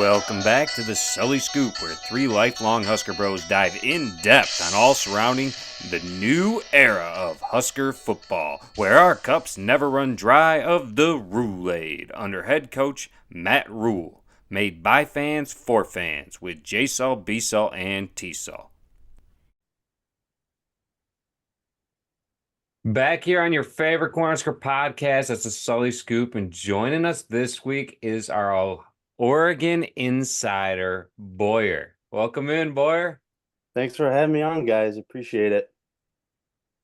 Welcome back to the Sully Scoop, where three lifelong Husker bros dive in depth on all surrounding the new era of Husker football, where our cups never run dry of the Roulade under head coach Matt Rule. Made by fans for fans with TSul, BSul, and TSul. Back here on your favorite Cornhusker podcast, it's the Sully Scoop, and joining us this week is our Oregon insider, Boyer. Welcome in, Boyer. Thanks for having me on, guys. Appreciate it.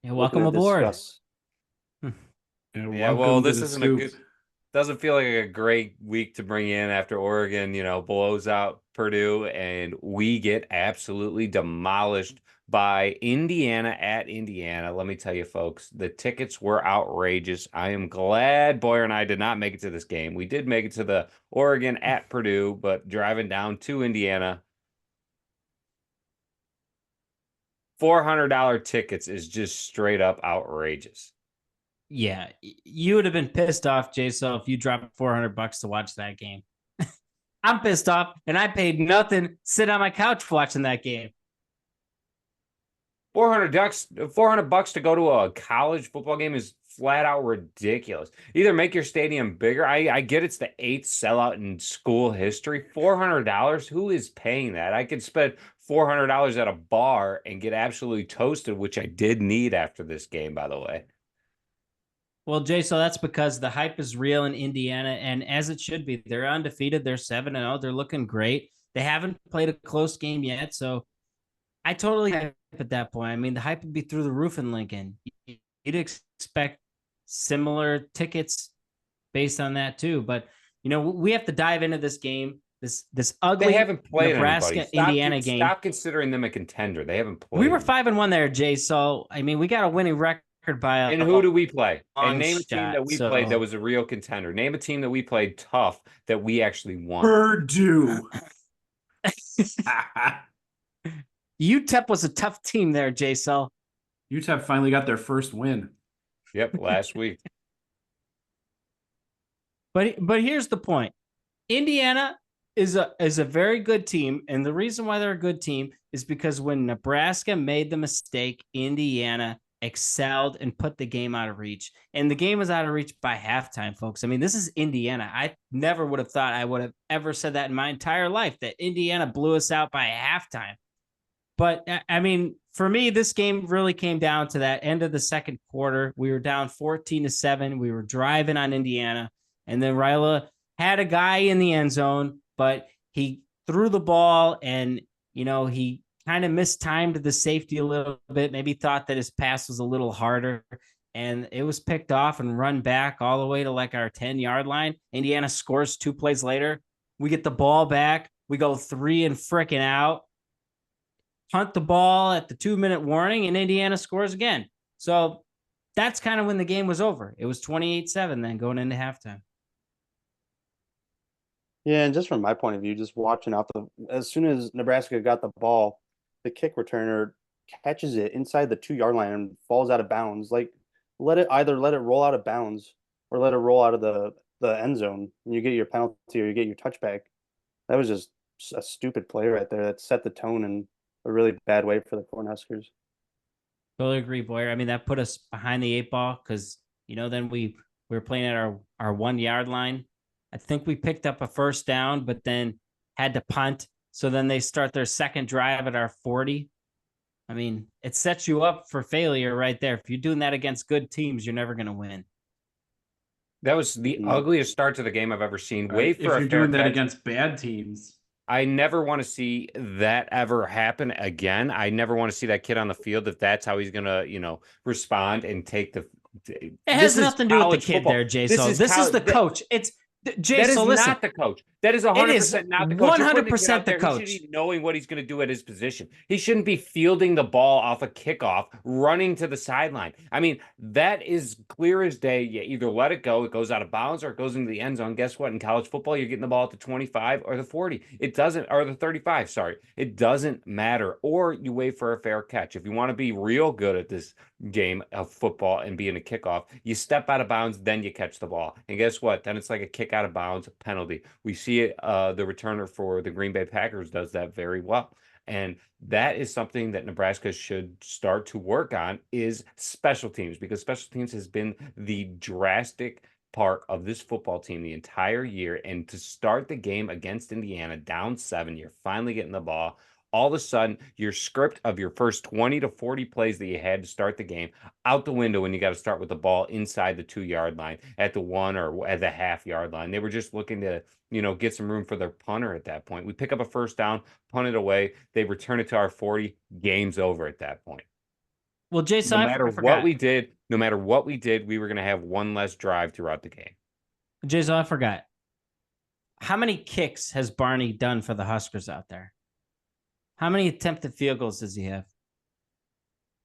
Yeah, welcome aboard. Yeah, well, this isn't a good. Doesn't feel like a great week to bring in after Oregon, blows out Purdue, and we get absolutely demolished by Indiana at Indiana. Let me tell you, folks, the tickets were outrageous. I am glad Boyer and I did not make it to this game. We did make it to the Oregon at Purdue, but driving down to Indiana, $400 tickets is just straight up outrageous. Yeah, you would have been pissed off, TSul, if you dropped $400 to watch that game. I'm pissed off, and I paid nothing, sit on my couch watching that game. $400 to go to a college football game is flat out ridiculous. Either make your stadium bigger. I get it's the 8th sellout in school history. $400? Who is paying that? I could spend $400 at a bar and get absolutely toasted, which I did need after this game, by the way. Well, TSul, that's because the hype is real in Indiana, and as it should be. They're undefeated. They're 7-0. They're looking great. They haven't played a close game yet, so I totally hype at that point. I mean, the hype would be through the roof in Lincoln. You'd expect similar tickets based on that too. But we have to dive into this game. This ugly they haven't played Nebraska Indiana game. Stop considering them a contender. They haven't played. We were 5-1 there, TSul. I mean, we got a winning record by a. And who do we play? And name a team shot, that we played that was a real contender. Name a team that we played tough that we actually won. Purdue. UTEP was a tough team there, TSul. UTEP finally got their first win. Yep, last week. But here's the point. Indiana is a very good team, and the reason why they're a good team is because when Nebraska made the mistake, Indiana excelled and put the game out of reach. And the game was out of reach by halftime, folks. I mean, this is Indiana. I never would have thought I would have ever said that in my entire life, that Indiana blew us out by halftime. But, I mean, for me, this game really came down to that end of the second quarter. We were down 14-7. We were driving on Indiana. And then Ryla had a guy in the end zone, but he threw the ball and, he kind of mistimed the safety a little bit, maybe thought that his pass was a little harder, and it was picked off and run back all the way to like our 10-yard line. Indiana scores 2 plays later. We get the ball back. We go 3 and frickin' out. Punt the ball at the 2-minute warning, and Indiana scores again. So that's kind of when the game was over. It was 28-7 then going into halftime. Yeah, and just from my point of view, just watching out as soon as Nebraska got the ball, the kick returner catches it inside the 2-yard line and falls out of bounds. Like, let it roll out of bounds or let it roll out of the end zone, and you get your penalty or you get your touchback. That was just a stupid play right there that set the tone in a really bad way for the Cornhuskers. Totally agree, Boyer. I mean, that put us behind the 8 ball because, then we were playing at our 1-yard line. I think we picked up a first down, but then had to punt. So then they start their second drive at our 40. I mean, it sets you up for failure right there. If you're doing that against good teams, you're never going to win. That was the ugliest start to the game I've ever seen. If you're doing that against bad teams. I never want to see that ever happen again. I never want to see that kid on the field if that's how he's going to, respond and take the. It has nothing to do with the kid there, TSul. This is the coach. It's TSul, listen, not the coach. That is 100% not the coach. 100% the coach. He should be knowing what he's going to do at his position. He shouldn't be fielding the ball off a kickoff, running to the sideline. I mean, that is clear as day. You either let it go, it goes out of bounds, or it goes into the end zone. Guess what? In college football, you're getting the ball at the 25 or the 40. It doesn't, or the 35, sorry. It doesn't matter. Or you wait for a fair catch. If you want to be real good at this game of football and be in a kickoff, you step out of bounds, then you catch the ball. And guess what? Then it's like a kick kick out of bounds, penalty. We see it, the returner for the Green Bay Packers does that very well. And that is something that Nebraska should start to work on, is special teams, because special teams has been the drastic part of this football team the entire year. And to start the game against Indiana down 7, you're finally getting the ball. All of a sudden, your script of your first 20 to 40 plays that you had to start the game out the window when you got to start with the ball inside the 2-yard line, at the 1 or at the half-yard line. They were just looking to, get some room for their punter at that point. We pick up a first down, punt it away. They return it to our 40. Game's over at that point. Well, Jason, no matter what we did, we were going to have one less drive throughout the game. Jason, I forgot. How many kicks has Barney done for the Huskers out there? How many attempted field goals does he have?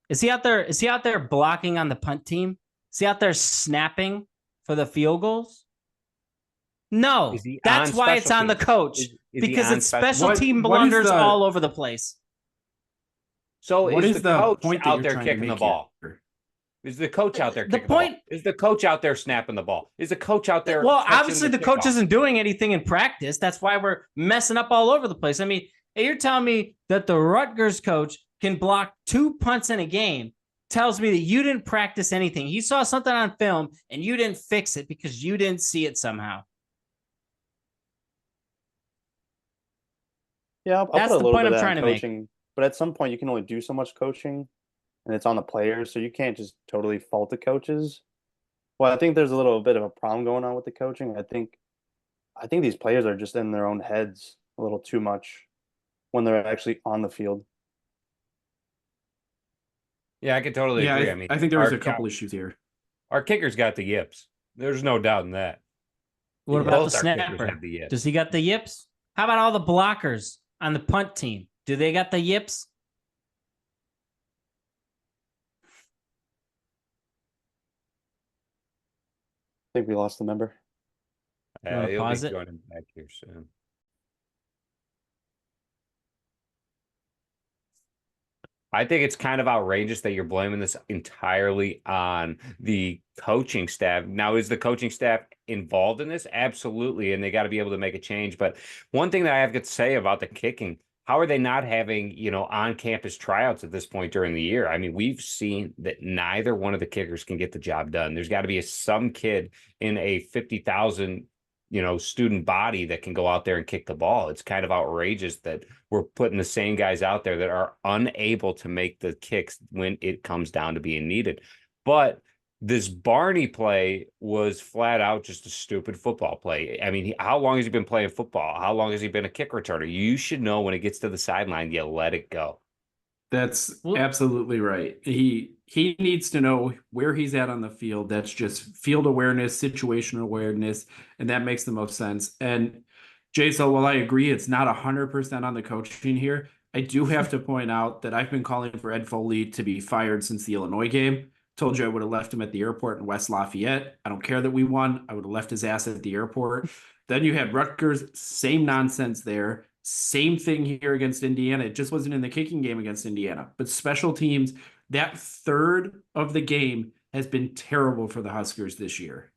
Is he out there blocking on the punt team? Is he out there snapping for the field goals? No. That's why it's on the coach. Because it's special team blunders all over the place. So is the coach out there kicking the ball? Is the coach out there kicking the ball? Is the coach out there snapping the ball? Is the coach out there? Well, obviously the coach isn't doing anything in practice. That's why we're messing up all over the place. I mean, you're telling me that the Rutgers coach can block 2 punts in a game, tells me that you didn't practice anything. You saw something on film and you didn't fix it because you didn't see it somehow. Yeah, that's the point I'm trying to make. But at some point, you can only do so much coaching, and it's on the players, so you can't just totally fault the coaches. Well, I think there's a little bit of a problem going on with the coaching. I think these players are just in their own heads a little too much when they're actually on the field. Yeah, I could totally agree. I think there was a couple issues here. Our kicker's got the yips. There's no doubt in that. What about the snapper? Does he got the yips? How about all the blockers on the punt team? Do they got the yips? I think we lost the member. He'll be joining back here soon. I think it's kind of outrageous that you're blaming this entirely on the coaching staff. Now, is the coaching staff involved in this? Absolutely, and they got to be able to make a change. But one thing that I have to say about the kicking, how are they not having, on-campus tryouts at this point during the year? I mean, we've seen that neither one of the kickers can get the job done. There's got to be some kid in a 50,000 student body that can go out there and kick the ball. It's kind of outrageous that we're putting the same guys out there that are unable to make the kicks when it comes down to being needed. But this Barney play was flat out just a stupid football play. I mean, how long has he been playing football? How long has he been a kick returner? You should know when it gets to the sideline, you let it go. That's absolutely right. He needs to know where he's at on the field. That's just field awareness, situational awareness, and that makes the most sense. And Jason, while I agree it's not 100% on the coaching here, I do have to point out that I've been calling for Ed Foley to be fired since the Illinois game. Told you I would have left him at the airport in West Lafayette. I don't care that we won. I would have left his ass at the airport. Then you had Rutgers, same nonsense there. Same thing here against Indiana. It just wasn't in the kicking game against Indiana. But special teams, that third of the game has been terrible for the Huskers this year.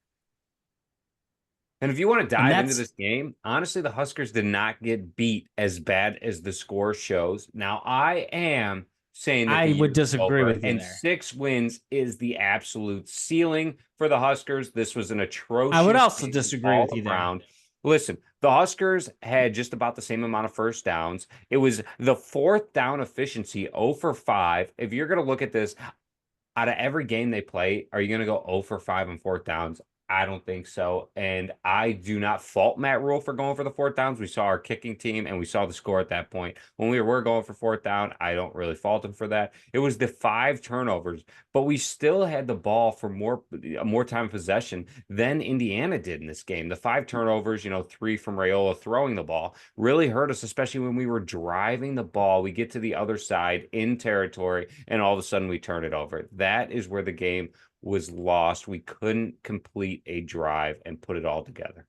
And if you want to dive into this game, honestly, the Huskers did not get beat as bad as the score shows. Now, I am saying that I would disagree with you. And 6 wins is the absolute ceiling for the Huskers. This was an atrocious. I would also disagree with you there. Listen, the Huskers had just about the same amount of first downs. It was the 4th down efficiency, 0 for 5. If you're going to look at this, out of every game they play, are you going to go 0 for 5 on 4th downs? I don't think so. And I do not fault Matt Rule for going for the 4th downs. We saw our kicking team and we saw the score at that point. When we were going for 4th down, I don't really fault him for that. It was the 5 turnovers, but we still had the ball for more time possession than Indiana did in this game. The 5 turnovers, 3 from Raiola throwing the ball, really hurt us, especially when we were driving the ball. We get to the other side in territory and all of a sudden we turn it over. That is where the game was lost. We couldn't complete a drive and put it all together.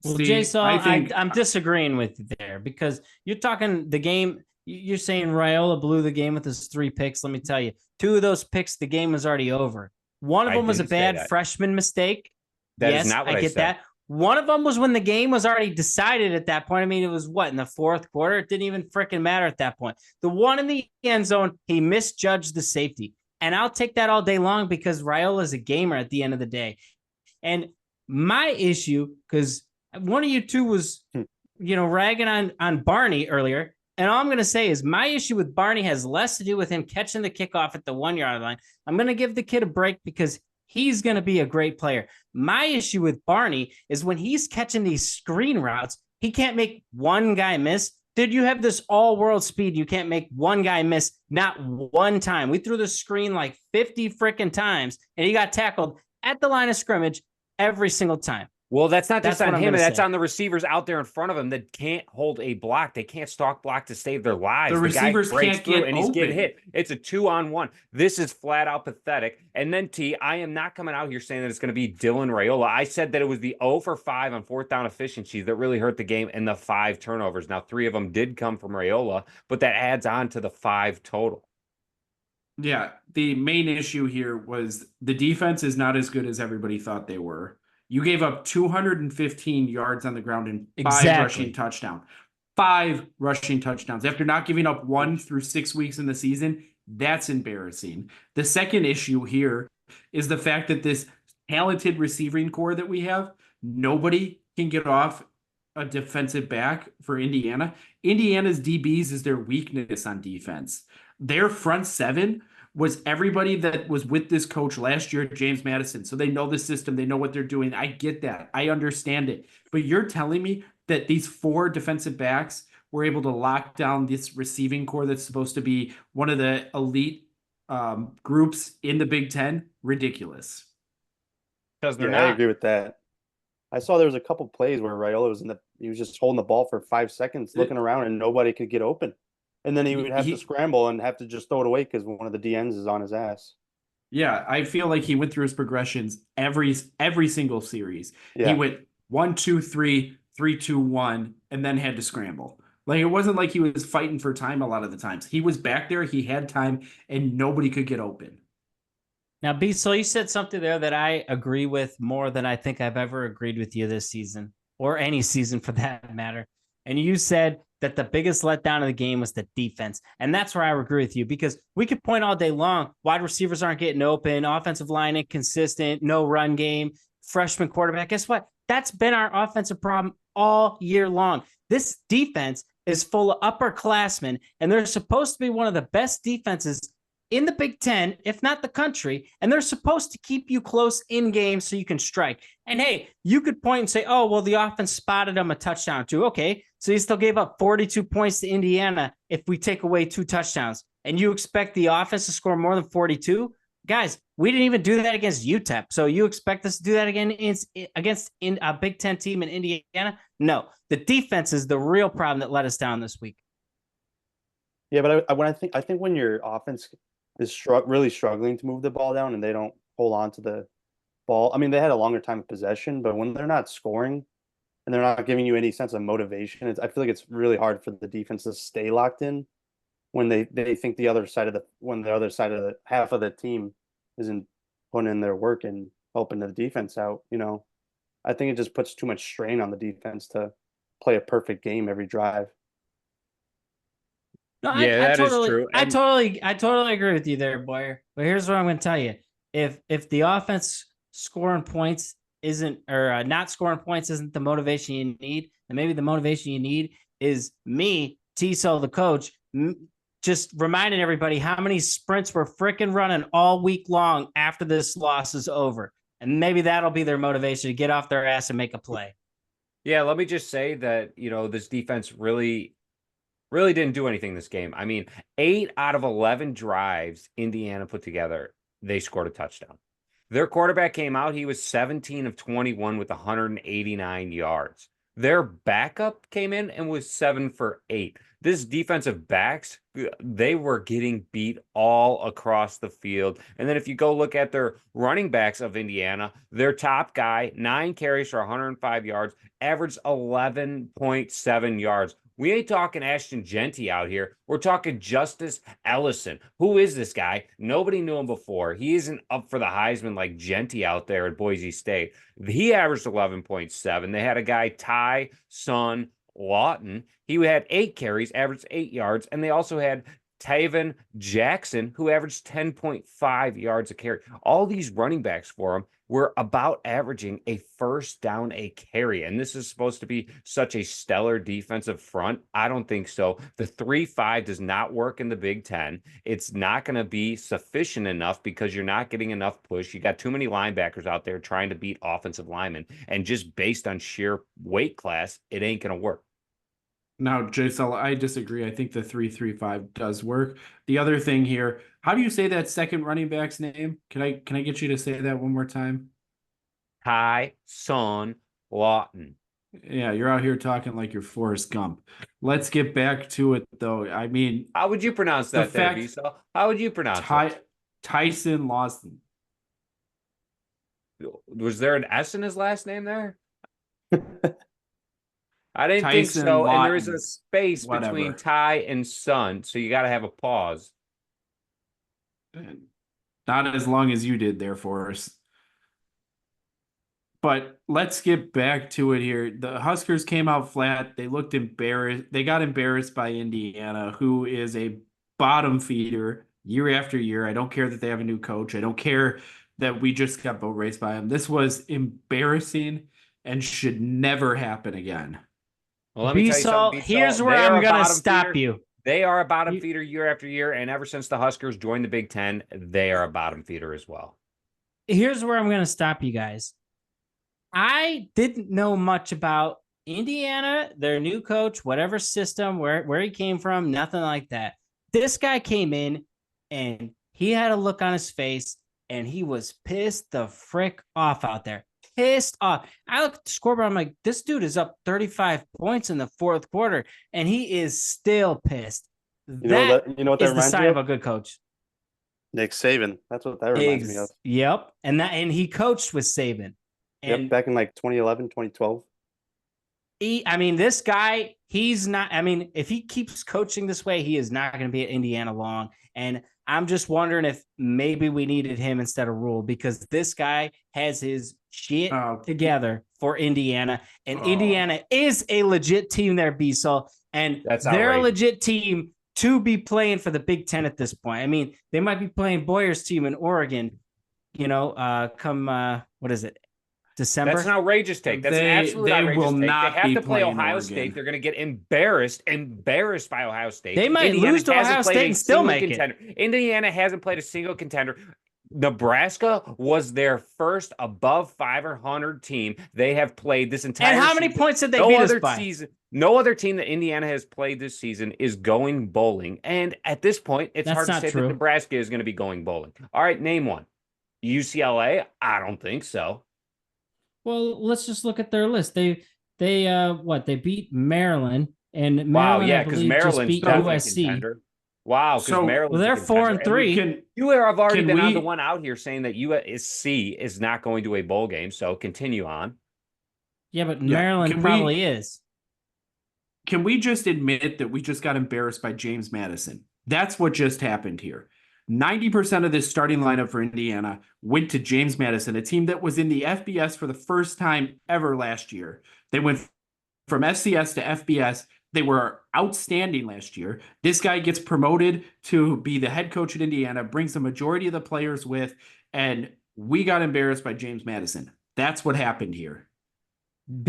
Well, Jason, I'm disagreeing with you there because you're talking the game. You're saying Raiola blew the game with his 3 picks. Let me tell you, 2 of those picks, the game was already over. One of them was a bad freshman mistake. That is not what I said. that. One of them was when the game was already decided at that point. I mean, it was what, in the fourth quarter? It didn't even freaking matter at that point. The one in the end zone, he misjudged the safety. And I'll take that all day long because Raiola's a gamer at the end of the day. And my issue, because one of you two was, ragging on Barney earlier. And all I'm going to say is my issue with Barney has less to do with him catching the kickoff at the 1 yard line. I'm going to give the kid a break because he's going to be a great player. My issue with Barney is when he's catching these screen routes, he can't make one guy miss. Dude, you have this all-world speed. You can't make one guy miss, not one time. We threw the screen like 50 freaking times, and he got tackled at the line of scrimmage every single time. Well, that's not just on him. That's say. on the receivers out there in front of him that can't hold a block. They can't stalk block to save their lives. The receivers guy breaks can't through get and he's getting open. hit. It's a 2-on-1. This is flat out pathetic. And then I am not coming out here saying that it's going to be Dylan Raiola. I said that it was the 0 for 5 on fourth down efficiencies that really hurt the game and the 5 turnovers. Now, 3 of them did come from Raiola, but that adds on to the 5 total. Yeah, the main issue here was the defense is not as good as everybody thought they were. You gave up 215 yards on the ground and 5 rushing touchdowns. 5 rushing touchdowns. After not giving up 1 through 6 weeks in the season, that's embarrassing. The second issue here is the fact that this talented receiving core that we have, nobody can get off a defensive back for Indiana. Indiana's DBs is their weakness on defense. Their front 7 was everybody that was with this coach last year, James Madison. So they know the system. They know what they're doing. I get that. I understand it. But you're telling me that these 4 defensive backs were able to lock down this receiving core that's supposed to be one of the elite groups in the Big Ten? Ridiculous. Because they're I not. agree with that. I saw there was a couple plays where Raiola was he was just holding the ball for 5 seconds, looking around, and nobody could get open. And then he would have to scramble and have to just throw it away because one of the DNs is on his ass. Yeah, I feel like he went through his progressions every single series. Yeah. He went 1, 2, 3, 3, 2, 1, and then had to scramble. Like, it wasn't like he was fighting for time a lot of the times. He was back there, he had time, and nobody could get open. Now, so you said something there that I agree with more than I think I've ever agreed with you this season, or any season for that matter. And you said that the biggest letdown of the game was the defense. And that's where I agree with you, because we could point all day long, wide receivers aren't getting open, offensive line inconsistent, no run game, freshman quarterback. Guess what? That's been our offensive problem all year long. This defense is full of upperclassmen, and they're supposed to be one of the best defenses in the Big Ten, if not the country, and they're supposed to keep you close in game so you can strike. And hey, you could point and say, oh, well, the offense spotted them a touchdown too. Okay, so you still gave up 42 points to Indiana if we take away 2 touchdowns. And you expect the offense to score more than 42? Guys, we didn't even do that against UTEP. So you expect us to do that again against a Big Ten team in Indiana? No, the defense is the real problem that let us down this week. Yeah, but I think when your offense is really struggling to move the ball down and they don't hold on to the ball. I mean, they had a longer time of possession, but when they're not scoring and they're not giving you any sense of motivation, I feel like it's really hard for the defense to stay locked in when they think the other side of the half of the team isn't putting in their work and helping the defense out. I think it just puts too much strain on the defense to play a perfect game every drive. No, yeah, that is true. I totally agree with you there, Boyer. But here's what I'm going to tell you: if the offense scoring points isn't, or not scoring points isn't the motivation you need, then maybe the motivation you need is me, TSul, the coach, just reminding everybody how many sprints we're freaking running all week long after this loss is over, and maybe that'll be their motivation to get off their ass and make a play. Yeah, let me just say that this defense really didn't do anything this game. I mean, 8 out of 11 drives Indiana put together, they scored a touchdown. Their quarterback came out. He was 17 of 21 with 189 yards. Their backup came in and was 7 for 8. This defensive backs, they were getting beat all across the field. And then if you go look at their running backs of Indiana, their top guy, 9 carries for 105 yards, averaged 11.7 yards. We ain't talking Ashton Genty out here. We're talking Justice Ellison. Who is this guy? Nobody knew him before. He isn't up for the Heisman like Genty out there at Boise State. He averaged 11.7. They had a guy, TSul Lawton. He had 8 carries, averaged 8 yards, and they also had Taven Jackson, who averaged 10.5 yards a carry. All these running backs for him were about averaging a first down a carry. And this is supposed to be such a stellar defensive front. I don't think so. The 3-5 does not work in the Big Ten. It's not going to be sufficient enough because you're not getting enough push. You got too many linebackers out there trying to beat offensive linemen. And just based on sheer weight class, it ain't going to work. Now, TSul, I disagree. I think the 3-3-5 does work. The other thing here, how do you say that second running back's name? Can I get you to say that one more time? TSul Lawton. Yeah, you're out here talking like you're Forrest Gump. Let's get back to it, though. I mean, how would you pronounce that, TSul? How would you pronounce it? Tyson Lawson. Was there an S in his last name there? I didn't think Tyson so. Lawton, And there is a space between Ty and Son, so you got to have a pause. Not as long as you did there for us. But let's get back to it here. The Huskers came out flat. They looked embarrassed. They got embarrassed by Indiana, who is a bottom feeder year after year. I don't care that they have a new coach. I don't care that we just got boat raced by them. This was embarrassing and should never happen again. Well, let me tell you something, here's where I'm going to stop you. They are a bottom feeder year after year, and ever since the Huskers joined the Big Ten, they are a bottom feeder as well. Here's where I'm going to stop you guys. I didn't know much about Indiana, their new coach, whatever system, where he came from, nothing like that. This guy came in, and he had a look on his face, and he was pissed the frick off out there. Pissed off. I look at the scoreboard. I'm like, this dude is up 35 points in the fourth quarter, and he is still pissed. You know what that is the reminds sign me of of? a good coach. Nick Saban. That's what that reminds me of. Yep. And he coached with Saban. And Yep, back in like 2011, 2012. This guy, he's not, if he keeps coaching this way, he is not going to be at Indiana long. And I'm just wondering if maybe we needed him instead of Rule, because this guy has his shit together for Indiana. And Indiana is a legit team there, B-Sol. And they're a legit team to be playing for the Big Ten at this point. They might be playing Boyer's team in Oregon, come, what is it? December. That's an outrageous take. That's an absolute outrageous take. They have to play Ohio State. They're going to get embarrassed by Ohio State. They might lose to Ohio State and still make it. Indiana hasn't played a single contender. Nebraska was their first above 500 team they have played this entire season. And how many points did they beat us by? No other team that Indiana has played this season is going bowling. And at this point, it's hard to say that Nebraska is going to be going bowling. All right, name one. UCLA? I don't think so. Well, let's just look at their list. They beat Maryland, and Maryland, because Maryland's beat USC. Wow, because Maryland. They're 4-3. You have already been on the one out here saying that USC is not going to a bowl game. So continue on. Yeah, but Maryland probably is. Can we just admit that we just got embarrassed by James Madison? That's what just happened here. 90% of this starting lineup for Indiana went to James Madison, a team that was in the FBS for the first time ever last year. They went from FCS to FBS. They were outstanding last year. This guy gets promoted to be the head coach at Indiana, brings the majority of the players with, and we got embarrassed by James Madison. That's what happened here.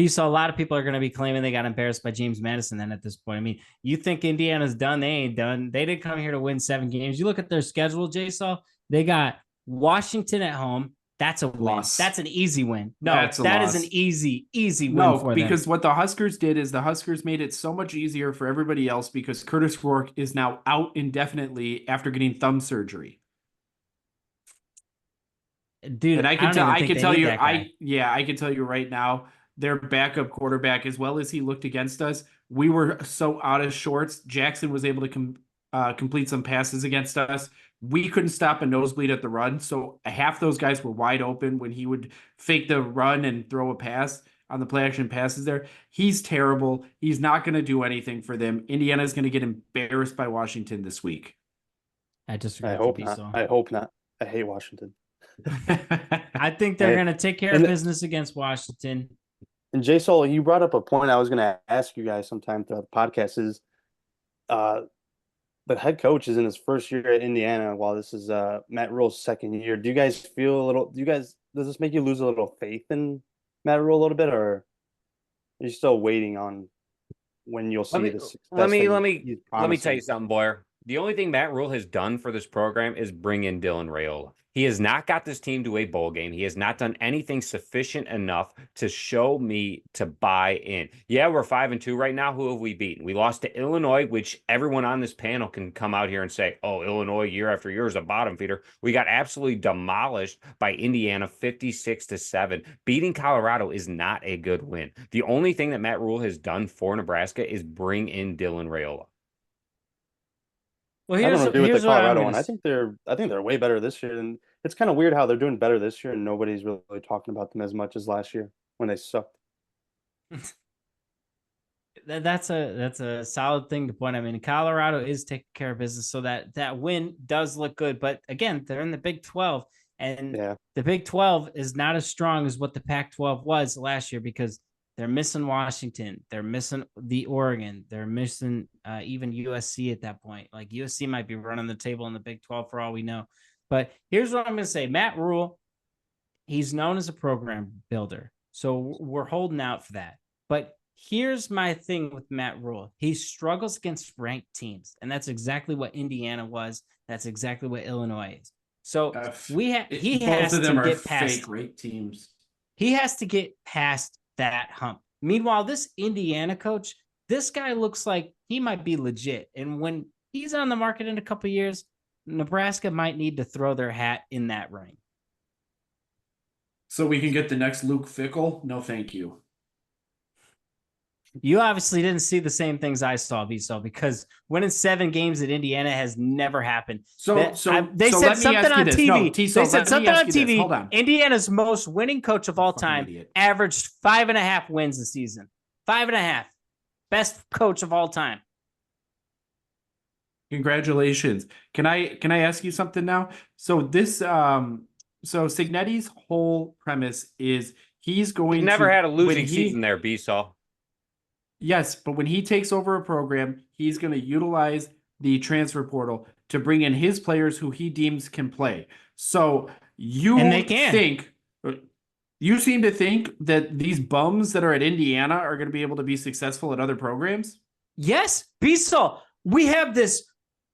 So a lot of people are going to be claiming they got embarrassed by James Madison then at this point. You think Indiana's done? They ain't done. They didn't come here to win 7 games. You look at their schedule, JSaw, they got Washington at home. That's a win. That's an easy win. No, that is an easy win for them. Because what the Huskers did is the Huskers made it so much easier for everybody else because Curtis Rourke is now out indefinitely after getting thumb surgery. Dude, and I can tell you right now, their backup quarterback, as well as he looked against us, we were so out of sorts. Jackson was able to complete some passes against us. We couldn't stop a nosebleed at the run, so half those guys were wide open when he would fake the run and throw a pass. on the play action passes there. He's terrible. He's not going to do anything for them. Indiana's going to get embarrassed by Washington this week. I disagree. I with hope you, not. Beasel. I hope not. I hate Washington. I think they're going to take care of business against Washington. And TSul, you brought up a point I was going to ask you guys sometime throughout the podcast is the head coach is in his first year at Indiana while this is Matt Rule's second year. Do you guys feel does this make you lose a little faith in Matt Rule a little bit, or are you still waiting on when you'll see the success? Let me tell you something, Boyer. The only thing Matt Rule has done for this program is bring in Dylan Raiola. He has not got this team to a bowl game. He has not done anything sufficient enough to show me to buy in. Yeah, we're 5-2 right now. Who have we beaten? We lost to Illinois, which everyone on this panel can come out here and say, oh, Illinois year after year is a bottom feeder. We got absolutely demolished by Indiana 56-7. Beating Colorado is not a good win. The only thing that Matt Rule has done for Nebraska is bring in Dylan Raiola. Well, I don't agree with the Colorado one. I think they're way better this year, and it's kind of weird how they're doing better this year, and nobody's really talking about them as much as last year when they sucked. That's a solid thing to point. I mean, Colorado is taking care of business, so that win does look good. But again, they're in the Big 12, and the Big 12 is not as strong as what the Pac-12 was last year because they're missing Washington. They're missing the Oregon. They're missing even USC at that point. Like USC might be running the table in the Big 12 for all we know. But here's what I'm going to say. Matt Rule, he's known as a program builder. So we're holding out for that. But here's my thing with Matt Rule. He struggles against ranked teams. And that's exactly what Indiana was. That's exactly what Illinois is. So he has to get past fake ranked teams. He has to get past that hump. Meanwhile, this Indiana coach, this guy looks like he might be legit. And when he's on the market in a couple of years, Nebraska might need to throw their hat in that ring. So we can get the next Luke Fickell? No, thank you. You obviously didn't see the same things I saw, Beasel, because winning 7 games at Indiana has never happened. They said something on TV. No, they said something on TV. Hold on. Indiana's most winning coach of all time averaged 5.5 wins a season. 5.5. Best coach of all time. Congratulations. Can I ask you something now? So this Signetti's whole premise is he's going He never had a losing season there, Beasel. Yes, but when he takes over a program, he's going to utilize the transfer portal to bring in his players who he deems can play. So you seem to think that these bums that are at Indiana are going to be able to be successful at other programs? Yes, Beasel. We have this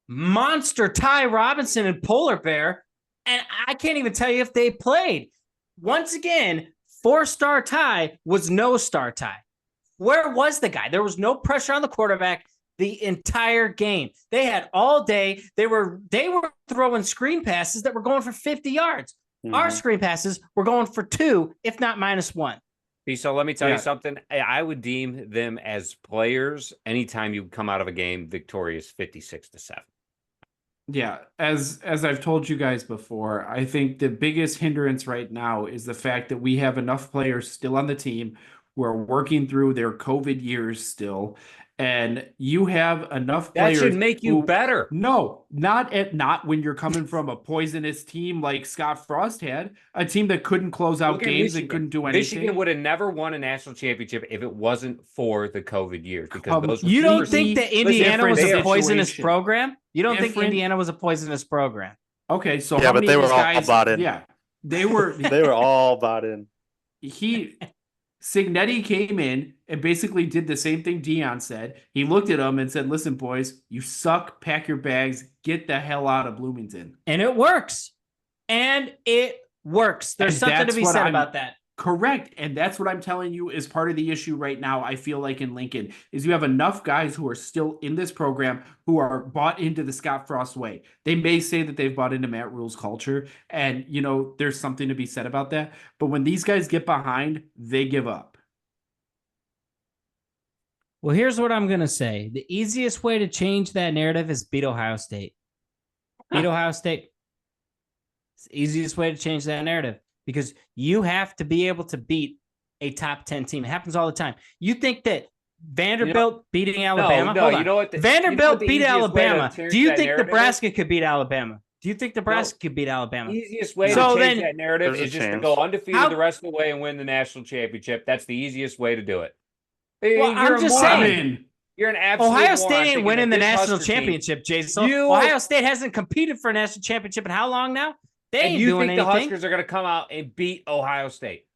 monster Ty Robinson and Polar Bear, and I can't even tell you if they played. Once again, 4-star Ty was no star Ty. Where was the guy? There was no pressure on the quarterback the entire game. They had all day. They were throwing screen passes that were going for 50 yards. Mm-hmm. Our screen passes were going for 2, if not -1. So let me tell you something. I would deem them as players anytime you come out of a game victorious 56-7. Yeah, as I've told you guys before, I think the biggest hindrance right now is the fact that we have enough players still on the team who are working through their COVID years still, and you have enough players. That should make you better. No, not when you're coming from a poisonous team like Scott Frost had, a team that couldn't close out games and couldn't do anything. Michigan would have never won a national championship if it wasn't for the COVID years. Because you don't think that Indiana was a poisonous program? You don't think Indiana was a poisonous program? Okay, so yeah, but they were all bought in. Yeah, they were. They were all bought in. Signetti came in and basically did the same thing Dion said. He looked at them and said, listen, boys, you suck. Pack your bags. Get the hell out of Bloomington. And it works. There's something to be said about that. Correct. And that's what I'm telling you is part of the issue right now, I feel like in Lincoln, is you have enough guys who are still in this program who are bought into the Scott Frost way. They may say that they've bought into Matt Rule's culture, and, there's something to be said about that. But when these guys get behind, they give up. Well, here's what I'm going to say. The easiest way to change that narrative is beat Ohio State. Beat Ohio State. It's the easiest way to change that narrative. Because you have to be able to beat a top 10 team. It happens all the time. You think that Vanderbilt beating Alabama? No, Hold on. you know what? Vanderbilt the beat easiest way to Alabama. change Do you that think narrative Nebraska could beat Alabama? Do you think Nebraska could beat Alabama? Easiest way So to change then- that narrative There's a is just to chance. go undefeated How- the rest of the way and win the national championship. That's the easiest way to do it. Well, You're I'm a just moron. saying. You're an absolute Ohio moron State ain't thinking winning that the this national Husker team- championship, Jason. You- Ohio State hasn't competed for a national championship in how long now? They And ain't you doing think the anything. Huskers are going to come out and beat Ohio State?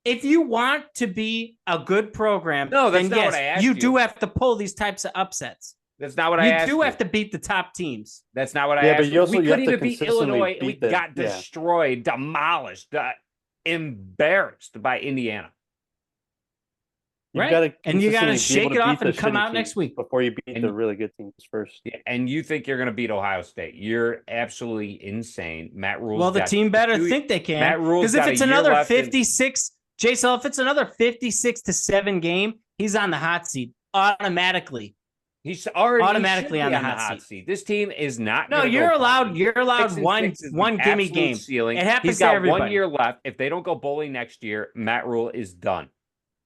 If you want to be a good program, No, that's then not yes, what I asked you you. do have to pull these types of upsets. That's not what I You asked do have to beat the top teams. That's not what I Yeah, asked but you also- We you have couldn't to even beat consistently Illinois, and we beat the- got yeah. destroyed, demolished, embarrassed by Indiana. You Right. gotta And you gotta consistently be able shake it to off beat and the come shitty out next teams week. before you beat And the you- really good teams first. And you think you're going to beat Ohio State? You're absolutely insane. Matt Rule's Well, the got team better two- think they can. Matt Rule's Because if got a it's year another left in- 56, Jason, if it's another 56-7 game, he's on the hot seat automatically. He's already automatically should on be the hot seat. This team is not. No, gonna you're go allowed. bowling. You're allowed 6-6 is the one gimme absolute game. Ceiling. It happens He's to got everybody. 1 year left. If they don't go bowling next year, Matt Rule is done.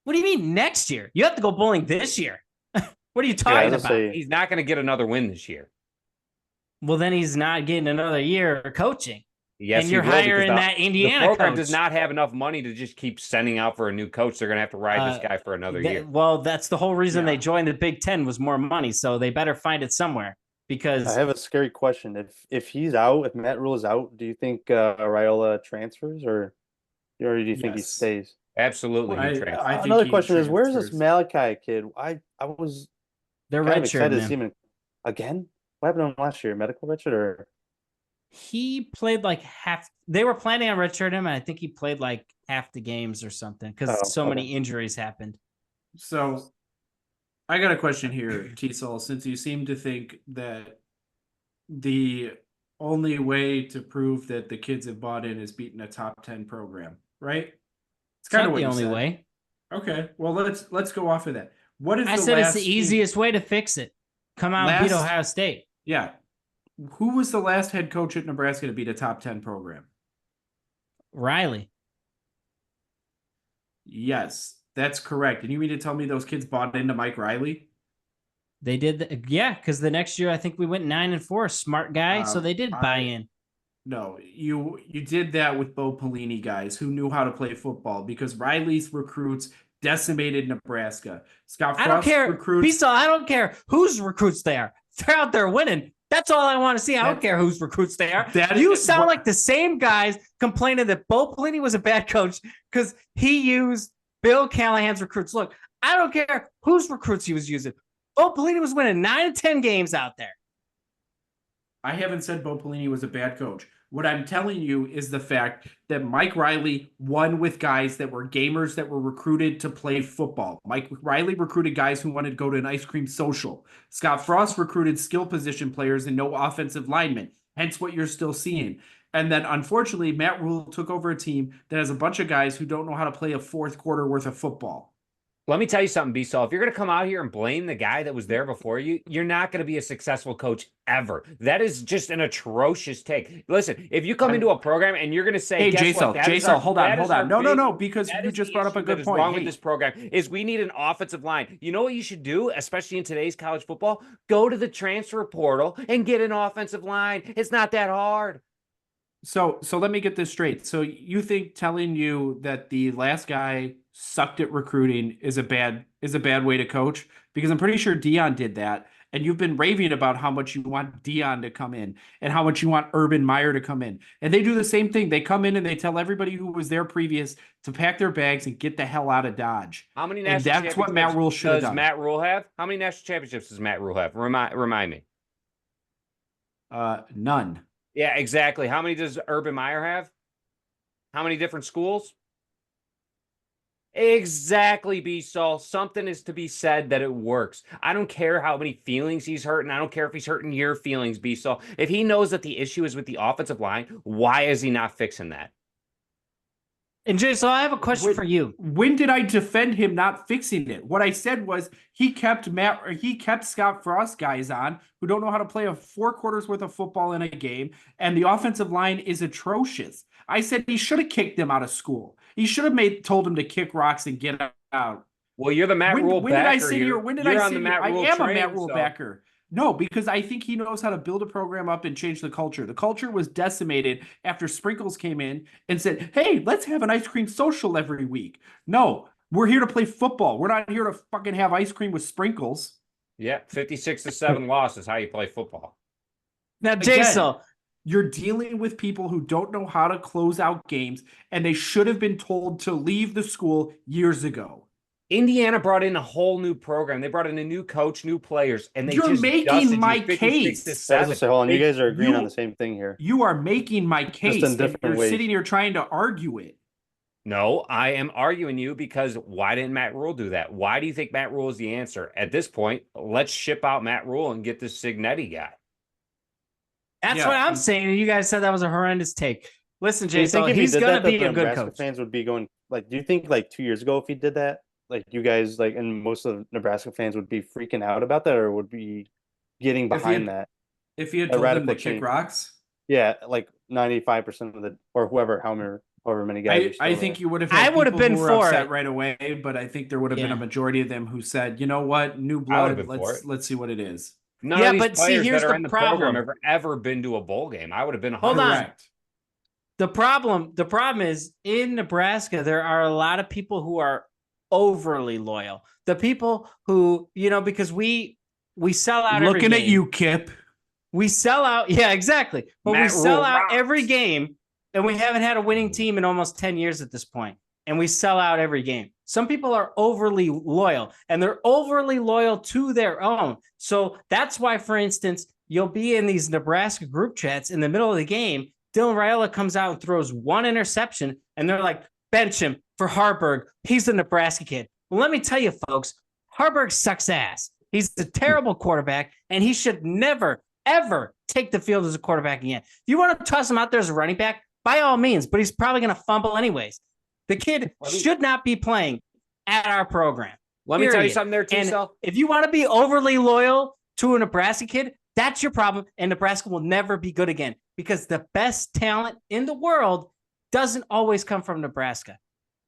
What do you mean next year? You have to go bowling this year. What are you I talking was about? gonna say- He's not going to get another win this year. Well, then he's not getting another year of coaching. Yes, And he you're will, because hiring that Indiana The program coach. does not have enough money to just keep sending out for a new coach. They're going to have to ride this guy for another year. Well, that's the whole reason Yeah. they joined the Big Ten was more money. So they better find it somewhere because I have a scary question. If he's out, if Matt Rule is out, do you think Raiola transfers or do you think he Yes. stays? Absolutely. I- he transfers. I think Another he question is, where's this transfers. Malachi kid? I was they're kind of redshirting excited to see him. him again. What happened to him last year? Medical redshirt or He played like half. They were planning on redshirting him, and I think he played like half the games or something because Oh, so many okay. injuries happened. So I got a question here, TSul, since you seem to think that the only way to prove that the kids have bought in is beating a top 10 program, right? It's It's kind not of what the you only said. way. Okay, well let's go off of that. What is I the said it's last the team- easiest way to fix it. Come out and beat Last- Ohio State. Yeah. Who was the last head coach at Nebraska to beat a top 10 program? Riley. Yes, that's correct. And you mean to tell me those kids bought into Mike Riley? They did, yeah, because the next year I think we went 9-4. Smart guy, so they did buy in. No, you did that with Bo Pelini guys who knew how to play football because Riley's recruits decimated Nebraska. Scott Frost I don't care. recruits. I don't care whose recruits they are. They're out there winning. That's all I want to see. I don't care whose recruits they are. That You is sound what- like the same guys complaining that Bo Pelini was a bad coach because he used Bill Callahan's recruits. Look, I don't care whose recruits he was using. Bo Pelini was winning 9 to 10 games out there. I haven't said Bo Pelini was a bad coach. What I'm telling you is the fact that Mike Riley won with guys that were gamers that were recruited to play football. Mike Riley recruited guys who wanted to go to an ice cream social. Scott Frost recruited skill position players and no offensive linemen, hence what you're still seeing. And then unfortunately, Matt Rule took over a team that has a bunch of guys who don't know how to play a fourth quarter worth of football. Let me tell you something, B-Saul. If you're going to come out here and blame the guy that was there before you, you're not going to be a successful coach ever. That is just an atrocious take. Listen, if you come into a program and you're going to say, Hey, guess what? That is JSL, our- hold that on. is our No, big- because that you is just the brought up a issue good that is point. wrong Hey. with this program is we need an offensive line. You know what you should do, especially in today's college football? Go to the transfer portal and get an offensive line. It's not that hard. So let me get this straight. So you think telling you that the last guy sucked at recruiting is a bad way to coach? Because I'm pretty sure Dion did that, and you've been raving about how much you want Dion to come in and how much you want Urban Meyer to come in. And they do the same thing. They come in and they tell everybody who was there previous to pack their bags and get the hell out of Dodge. How many And national that's what Matt Rule should have does done. Matt Rule have? How many national championships does Matt Rule have? Remind me. None. Yeah, exactly. How many does Urban Meyer have? How many different schools? Exactly, B-Saul. Something is to be said that it works. I don't care how many feelings he's hurting. I don't care if he's hurting your feelings, B-Saul. If he knows that the issue is with the offensive line, why is he not fixing that? And Jay, so I have a question for you. When did I defend him not fixing it? What I said was he kept Scott Frost guys on who don't know how to play a 4 quarters worth of football in a game, and the offensive line is atrocious. I said he should have kicked them out of school. He should have told him to kick rocks and get out. Well, you're the Matt Rule backer. When did I sit here? When did I sit here? I am a Matt Rule so. backer. No, because I think he knows how to build a program up and change the culture. The culture was decimated after Sprinkles came in and said, hey, let's have an ice cream social every week. No, we're here to play football. We're not here to fucking have ice cream with Sprinkles. Yeah, 56-7 loss is how you play football. Now, TSul, you're dealing with people who don't know how to close out games, and they should have been told to leave the school years ago. Indiana brought in a whole new program. They brought in a new coach, new players, and they You're just making my case. Hold on, you guys are agreeing on the same thing here. You are making my case. Just in different ways. Sitting here trying to argue it. No, I am arguing you because why didn't Matt Rule do that? Why do you think Matt Rule is the answer? At this point, let's ship out Matt Rule and get this Signetti guy. That's what I'm saying. And you guys said that was a horrendous take. Listen, Do you Jason, think if he he's did going to that, be the a good Nebraska coach. fans would be going like, do you think like 2 years ago if he did that, like you guys like and most of the Nebraska fans would be freaking out about that or would be getting behind that? If he had told them to kick rocks? Yeah, like 95% of the or however many guys. I think you would have. I would have been for upset it right away, but I think there would have been a majority of them who said, "You know what, new blood. Let's see what it is." None of these players that are in the program have ever been to a bowl game. I would have been. Hold on. The problem is in Nebraska there are a lot of people who are overly loyal. The people who, because we sell out every game. Looking at you, Kip. We sell out. Yeah, exactly. But we sell out every game, and we haven't had a winning team in almost 10 years at this point. And we sell out every game. Some people are overly loyal, and they're overly loyal to their own. So that's why, for instance, you'll be in these Nebraska group chats in the middle of the game. Dylan Raiola comes out and throws one interception, and they're like, bench him for Harburg. He's the Nebraska kid. Well, let me tell you, folks, Harburg sucks ass. He's a terrible quarterback, and he should never, ever take the field as a quarterback again. If you want to toss him out there as a running back, by all means, but he's probably going to fumble anyways. The kid should not be playing at our program. Let me tell you something there, TSul. If you want to be overly loyal to a Nebraska kid, that's your problem, and Nebraska will never be good again because the best talent in the world doesn't always come from Nebraska.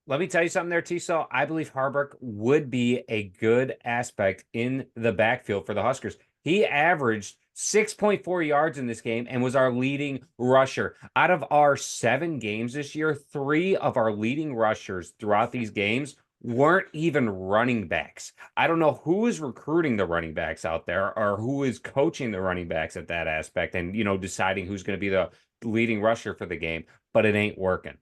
Let me tell you something there, TSul. I believe Harburg would be a good aspect in the backfield for the Huskers. He averaged 6.4 yards in this game and was our leading rusher. Out of our 7 games this year, 3 of our leading rushers throughout these games weren't even running backs. I don't know who is recruiting the running backs out there or who is coaching the running backs at that aspect and, deciding who's going to be the leading rusher for the game, but it ain't working.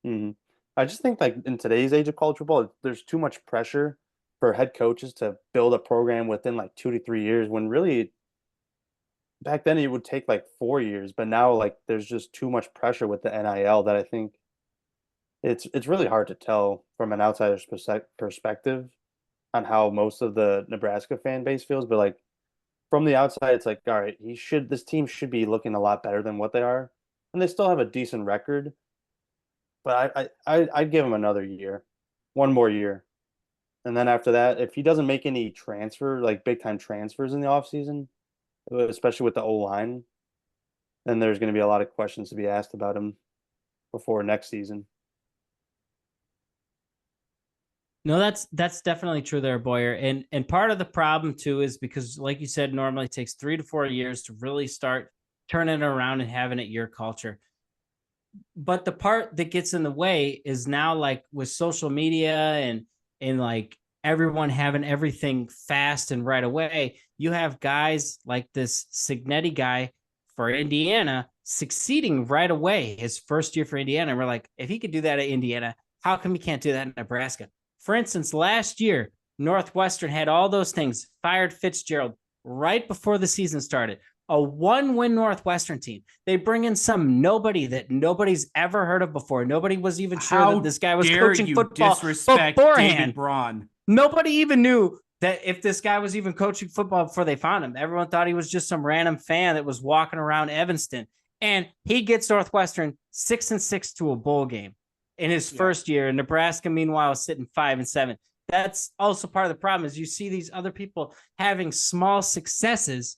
Mm-hmm. I just think like in today's age of college football, there's too much pressure for head coaches to build a program within like 2 to 3 years when really back then it would take like 4 years, but now like there's just too much pressure with the NIL that I think it's really hard to tell from an outsider's perspective on how most of the Nebraska fan base feels, but like from the outside it's like, all right, this team should be looking a lot better than what they are, and they still have a decent record, but I'd give him another year, one more year. And then after that, if he doesn't make any big time transfers in the offseason, especially with the O-line, then there's going to be a lot of questions to be asked about him before next season. No, that's definitely true there, Boyer. And part of the problem too is because, like you said, normally it takes 3 to 4 years to really start turning it around and having it your culture. But the part that gets in the way is now like with social media and like everyone having everything fast and right away, you have guys like this Signetti guy for Indiana succeeding right away his first year for Indiana. And we're like, if he could do that at Indiana, how come he can't do that in Nebraska? For instance, last year, Northwestern had all those things, fired Fitzgerald right before the season started. A 1-win Northwestern team. They bring in some nobody that nobody's ever heard of before. Nobody was even sure that this guy was coaching football beforehand. David Braun. Nobody even knew that if this guy was even coaching football before they found him. Everyone thought he was just some random fan that was walking around Evanston. And he gets Northwestern 6-6 to a bowl game in his first year. And Nebraska, meanwhile, is sitting 5-7. That's also part of the problem is you see these other people having small successes,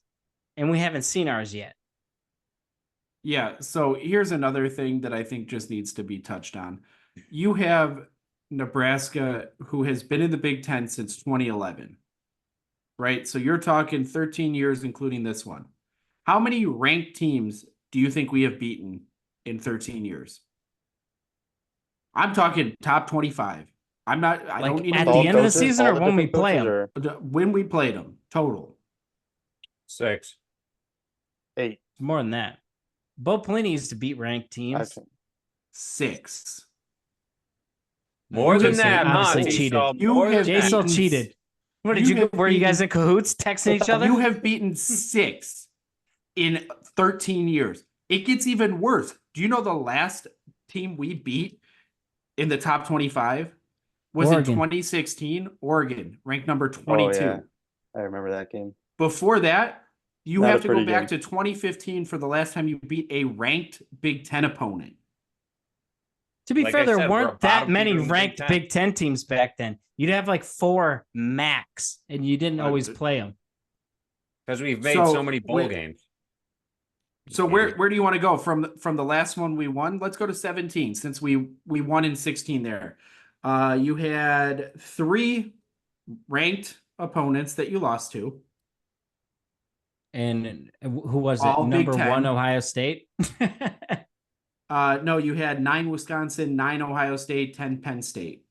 and we haven't seen ours yet. Yeah, so here's another thing that I think just needs to be touched on. You have Nebraska, who has been in the Big Ten since 2011, right? So you're talking 13 years, including this one. How many ranked teams do you think we have beaten in 13 years? I'm talking top 25. I'm not, I Like don't need at to the look end of the coaches, season all or the when we different play coaches, them? or when we played them total. 6. 8. More than that. Bo Pelini used to beat ranked teams. 6. More You than have that, huh? obviously cheated. T-Sal? You More than have that. J-Sul beaten- cheated. What did you you? have Were you guys beaten- in cahoots texting each other? You have beaten 6 in 13 years. It gets even worse. Do you know the last team we beat in the top 25 was Oregon. in 2016? Oregon, ranked number 22. Oh, yeah. I remember that game. Before that, you Not have a to go pretty back game. to 2015 for the last time you beat a ranked Big Ten opponent. To be Like fair, I there said, we're a weren't that bottom many feeder in the Big ranked Ten. Big Ten teams back then. You'd have like 4 max, and you didn't always play them. Because we've made So, so many bowl with- games. So where do you want to go from the last one we won? Let's go to 17 since we won in 16 there. You had 3 ranked opponents that you lost to. And who was it? All Big Number Ten. 1, Ohio State. No, you had 9 Wisconsin, 9 Ohio State, 10 Penn State.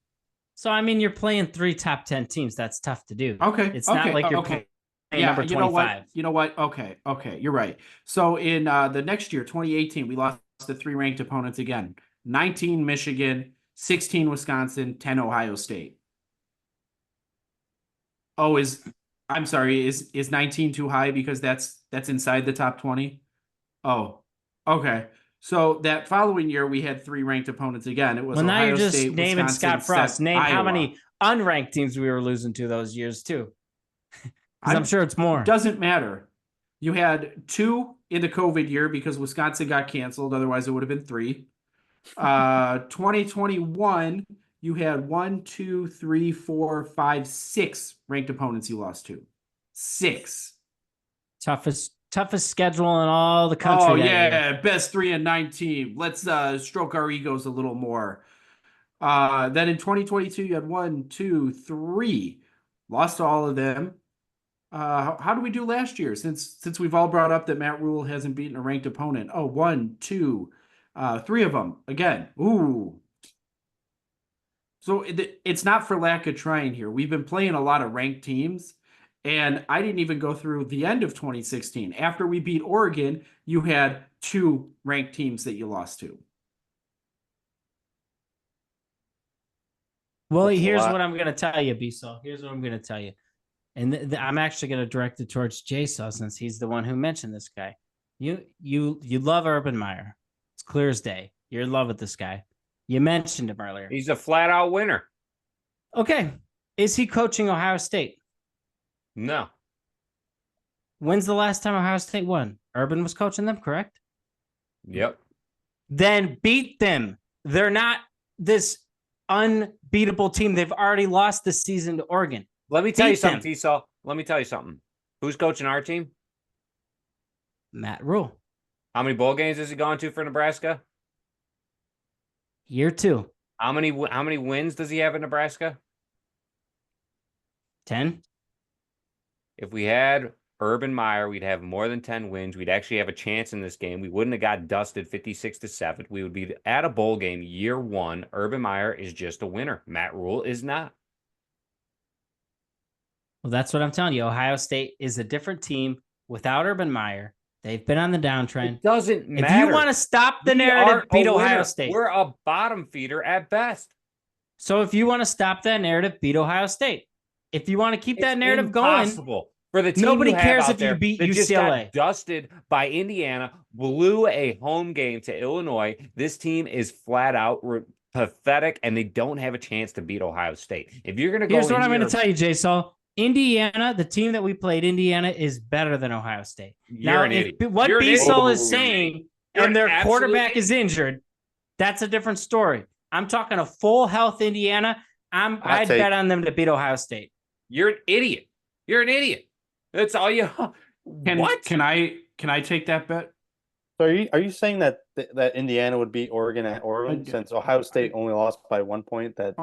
So I mean, you're playing 3 top 10 teams. That's tough to do. Okay. It's not like you're playing number 25. You know what? Okay. You're right. So in the next year, 2018, we lost to 3 ranked opponents again. 19 Michigan, 16 Wisconsin, 10 Ohio State. Oh, I'm sorry, is 19 too high because that's inside the top 20? Oh, okay. So that following year we had 3 ranked opponents again. It was Well, now Ohio you're just State, naming Wisconsin, Scott Frost. Name how Iowa. many unranked teams we were losing to those years too. Because I'm sure it's more. Doesn't matter. You had 2 in the COVID year because Wisconsin got canceled. Otherwise, it would have been 3. 2021, you had 1, 2, 3, 4, 5, 6 ranked opponents you lost to. 6. Toughest schedule in all the country. Oh that yeah, year. best 3-9 team. Let's stroke our egos a little more. Then in 2022, you had 1, 2, 3. Lost to all of them. How do we do last year? Since we've all brought up that Matt Rule hasn't beaten a ranked opponent. Oh, 1, 2, 3 of them again. Ooh. So it's not for lack of trying here. We've been playing a lot of ranked teams, and I didn't even go through the end of 2016. After we beat Oregon, you had 2 ranked teams that you lost to. Well, That's a here's lot. what I'm going to tell you, Bissell. Here's what I'm going to tell you. And I'm actually going to direct it towards J-Saw since he's the one who mentioned this guy. You love Urban Meyer. It's clear as day. You're in love with this guy. You mentioned him earlier. He's a flat out winner. Okay. Is he coaching Ohio State? No. When's the last time Ohio State won? Urban was coaching them, correct? Yep. Then beat them. They're not this unbeatable team. They've already lost this season to Oregon. Let me tell you Beat something, them. T-Sal. Let me tell you something. Who's coaching our team? Matt Rule. How many bowl games has he gone to for Nebraska? Year 2. How many wins does he have in Nebraska? 10. If we had Urban Meyer, we'd have more than 10 wins. We'd actually have a chance in this game. We wouldn't have got dusted 56-7. We would be at a bowl game year 1. Urban Meyer is just a winner. Matt Rule is not. Well, that's what I'm telling you. Ohio State is a different team without Urban Meyer. They've been on the downtrend. It doesn't matter. If you want to stop the narrative, beat Ohio State. We're a bottom feeder at best. So if you want to stop that narrative, beat Ohio State. If you want to keep that narrative going, for the team nobody you have cares out if you there beat that just UCLA. got dusted by Indiana, blew a home game to Illinois. This team is flat out pathetic, and they don't have a chance to beat Ohio State. If you're going to go, here's what I'm going to tell you, J-Saul. Indiana, the team that we played, Indiana is better than Ohio State. You're Now, an idiot. what You're an B-Sol idiot. is saying and their quarterback is injured, that's a different story. I'm talking a full health Indiana. I'd bet on them to beat Ohio State. You're an idiot. You're an idiot. That's all you. What? Can I take that bet? So are you saying that Indiana would beat Oregon at Oregon since Ohio State only lost by 1 point, that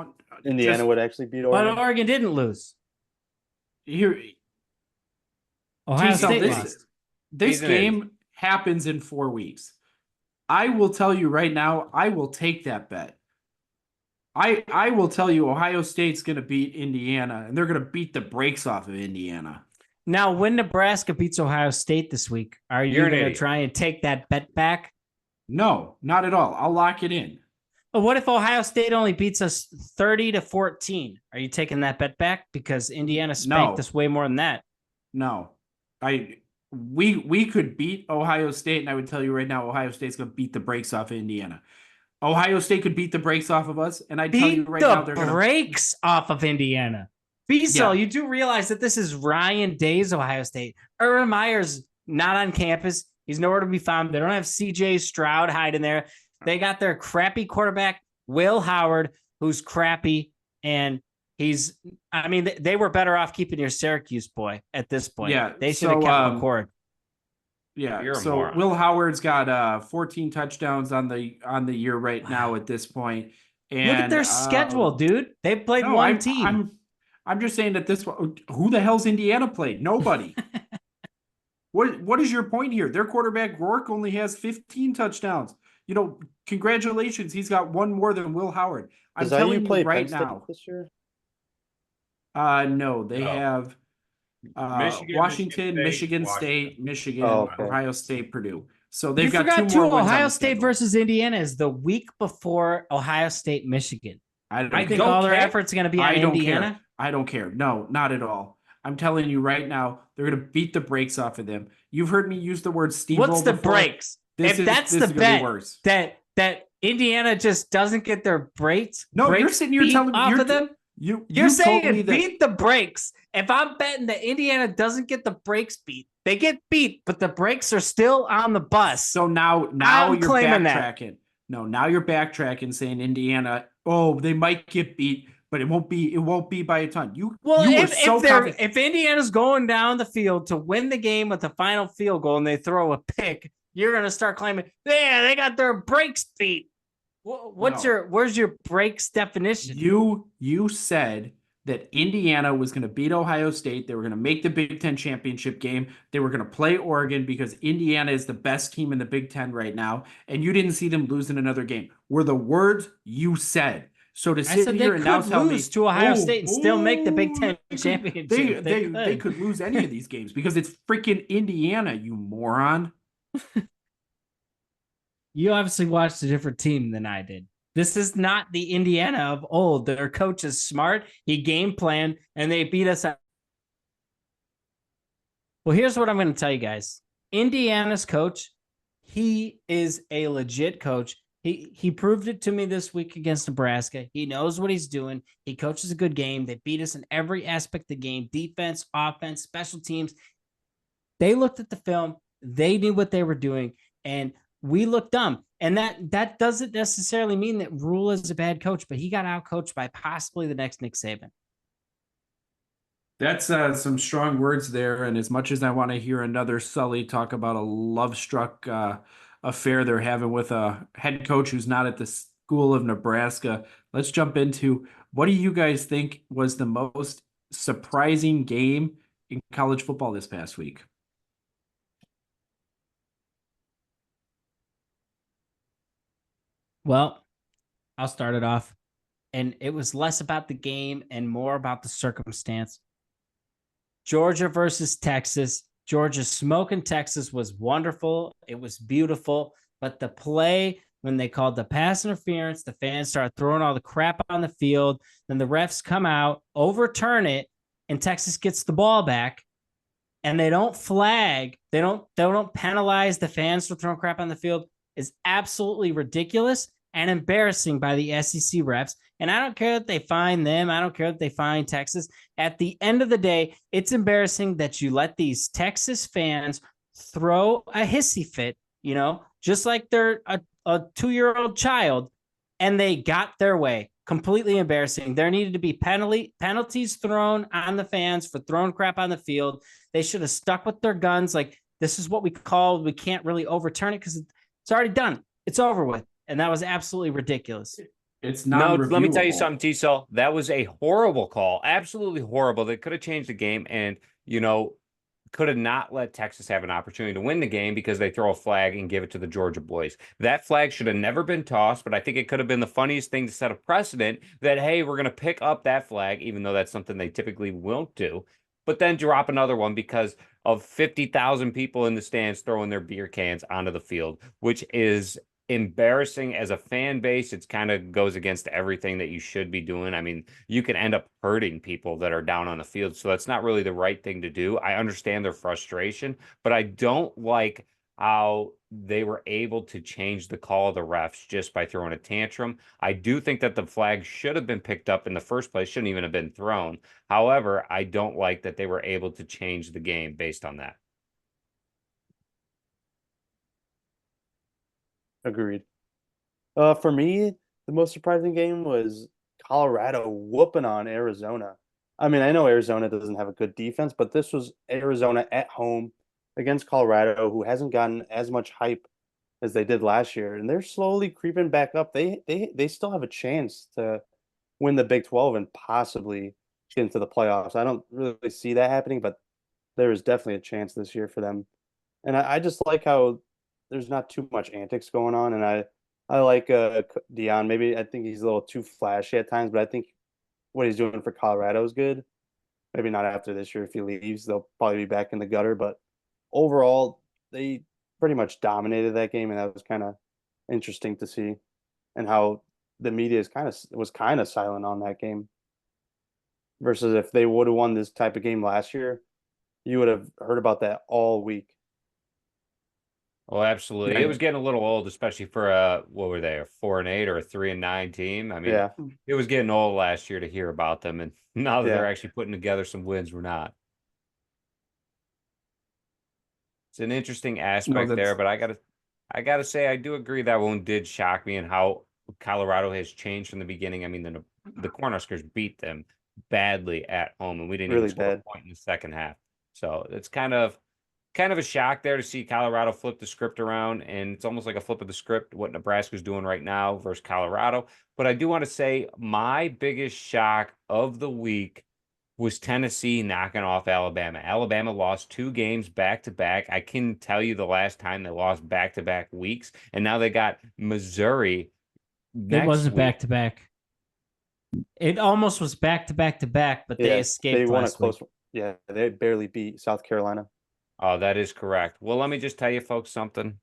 Indiana would actually beat Oregon? But Oregon didn't lose. Here, Ohio State lost. This game happens in 4 weeks. I will tell you right now, I will take that bet. I will tell you Ohio State's going to beat Indiana, and they're going to beat the brakes off of Indiana. Now, when Nebraska beats Ohio State this week, are you going to try and take that bet back? No, not at all. I'll lock it in. But what if Ohio State only beats us 30-14? Are you taking that bet back? Because Indiana spanked us way more than that. No. We could beat Ohio State, and I would tell you right now, Ohio State's going to beat the brakes off of Indiana. Ohio State could beat the brakes off of us, and I tell you right now, they're going to brakes off of Indiana. TSul, you do realize that this is Ryan Day's Ohio State. Urban Meyer's not on campus. He's nowhere to be found. They don't have CJ Stroud hiding there. They got their crappy quarterback, Will Howard, who's crappy. And they were better off keeping your Syracuse boy at this point. Yeah, they should have kept McCord. Yeah, so Will Howard's got 14 touchdowns on the year right now at this point. And look at their schedule, dude. They played one team. I'm just saying that who the hell's Indiana played? Nobody. What is your point here? Their quarterback Rourke only has 15 touchdowns. Congratulations, he's got one more than Will Howard. I'm telling you right now. This year? No, they have Washington, Michigan State, Ohio State, Purdue. So they've got two more. Ohio State versus Indiana is the week before Ohio State, Michigan. I think all their efforts are going to be on Indiana. I don't care. No, not at all. I'm telling you right now, they're going to beat the brakes off of them. You've heard me use the word steamroll. What's the brakes? If that's the bet that Indiana just doesn't get their brakes. No, you're sitting here telling me off of them. You're saying beat the brakes. If I'm betting that Indiana doesn't get the brakes beat, they get beat, but the brakes are still on the bus. So now you're backtracking. No, now you're backtracking, saying Indiana. Oh, they might get beat, but it won't be by a ton. If Indiana's going down the field to win the game with the final field goal and they throw a pick, you're gonna start claiming, yeah, they got their brakes beat. Where's your brakes definition? You said that Indiana was going to beat Ohio State. They were going to make the Big Ten championship game. They were going to play Oregon because Indiana is the best team in the Big Ten right now. And you didn't see them lose in another game. Were the words you said. So to sit here and now tell me to Ohio State and still make the Big Ten championship. They could lose any of these games because it's freaking Indiana, you moron. You obviously watched a different team than I did. This is not the Indiana of old. Their coach is smart. He game planned, and they beat us out. Well, here's what I'm going to tell you guys. Indiana's coach, he is a legit coach. He proved it to me this week against Nebraska. He knows what he's doing. He coaches a good game. They beat us in every aspect of the game, defense, offense, special teams. They looked at the film. They knew what they were doing, and we looked dumb. And that doesn't necessarily mean that Rule is a bad coach, but he got outcoached by possibly the next Nick Saban. That's some strong words there. And as much as I want to hear another Sully talk about a love-struck affair they're having with a head coach who's not at the school of Nebraska, let's jump into what do you guys think was the most surprising game in college football this past week? Well, I'll start it off. And it was less about the game and more about the circumstance. Georgia versus Texas. Georgia smoking Texas was wonderful. It was beautiful. But the play, when they called the pass interference, the fans started throwing all the crap on the field. Then the refs come out, overturn it, and Texas gets the ball back. And they don't flag. They don't penalize the fans for throwing crap on the field. Is absolutely ridiculous and embarrassing by the SEC refs. And I don't care that they fine them. I don't care that they fine Texas. At the end of the day, it's embarrassing that you let these Texas fans throw a hissy fit, just like they're a 2-year-old child, and they got their way. Completely embarrassing. There needed to be penalties thrown on the fans for throwing crap on the field. They should have stuck with their guns. Like, this is what we called. We can't really overturn it because it's already done. It's over with. And that was absolutely ridiculous. It's No, non-reviewable. let me tell you something, TSul. That was a horrible call. Absolutely horrible. They could have changed the game and, could have not let Texas have an opportunity to win the game because they throw a flag and give it to the Georgia boys. That flag should have never been tossed, but I think it could have been the funniest thing to set a precedent that, hey, we're going to pick up that flag, even though that's something they typically won't do, but then drop another one because of 50,000 people in the stands throwing their beer cans onto the field, which is embarrassing as a fan base. It's kind of goes against everything that you should be doing. I mean, you can end up hurting people that are down on the field, so that's not really the right thing to do. I understand their frustration, but I don't like how they were able to change the call of the refs just by throwing a tantrum. I do think that the flag should have been picked up in the first place, shouldn't even have been thrown. However, I don't like that they were able to change the game based on that. Agreed. For me, the most surprising game was Colorado whooping on Arizona. I mean, I know Arizona doesn't have a good defense, but this was Arizona at home against Colorado, who hasn't gotten as much hype as they did last year, and they're slowly creeping back up. They still have a chance to win the Big 12 and possibly get into the playoffs. I don't really see that happening, but there is definitely a chance this year for them. And I just like how there's not too much antics going on, and I like Dion. Maybe I think he's a little too flashy at times, but I think what he's doing for Colorado is good. Maybe not after this year. If he leaves, they'll probably be back in the gutter. But overall, they pretty much dominated that game, and that was kind of interesting to see, and how the media was kind of silent on that game. Versus if they would have won this type of game last year, you would have heard about that all week. Oh, absolutely. Yeah. It was getting a little old, especially for what were they, a 4-8 or a 3-9 team? I mean, Yeah, it was getting old last year to hear about them, and now that they're yeah. actually putting together some wins, we're not. It's an interesting No, aspect there, that's but I gotta say I do agree that one did shock me and how Colorado has changed from the beginning. I mean, the Cornhuskers beat them badly at home, and we didn't even Really score a bad. point in the second half. So it's kind of a shock there to see Colorado flip the script around, and it's almost like a flip of the script what Nebraska's doing right now versus Colorado. But I do want to say my biggest shock of the week was Tennessee knocking off Alabama. Alabama lost 2 games back to back. I can tell you the last time they lost back to back weeks, and now they got Missouri It next wasn't week. back to back. It almost was back to back to back, but they Yeah, escaped they won a last close. week. Yeah, they barely beat South Carolina. Oh, that is correct. Well, let me just tell you folks something.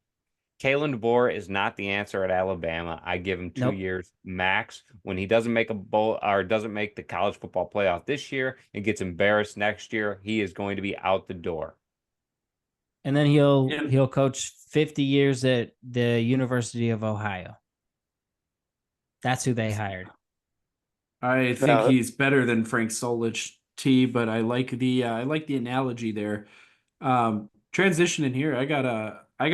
Kalen DeBoer is not the answer at Alabama. I give him 2 years max. When he doesn't make a bowl or doesn't make the college football playoff this year and gets embarrassed next year, he is going to be out the door. And then he'll coach 50 years at the University of Ohio. That's who they hired. I think Yeah. he's better than Frank Solich T, but I like the analogy there. Transition in here. I got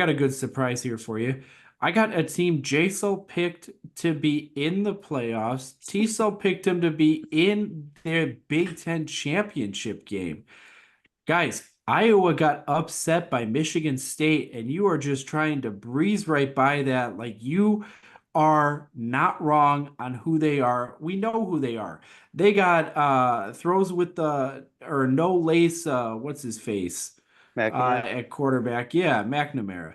a good surprise here for you. I got a team TSul picked to be in the playoffs. TSul picked him to be in their Big Ten championship game. Guys, Iowa got upset by Michigan State, and you are just trying to breeze right by that. Like, you are not wrong on who they are. We know who they are. They got throws with the or no lace. What's his face? McNamara. At quarterback. Yeah, McNamara.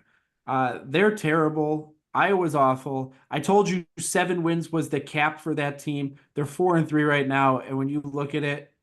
They're terrible. Iowa's awful. I told you 7 wins was the cap for that team. They're 4-3 right now, and when you look at it,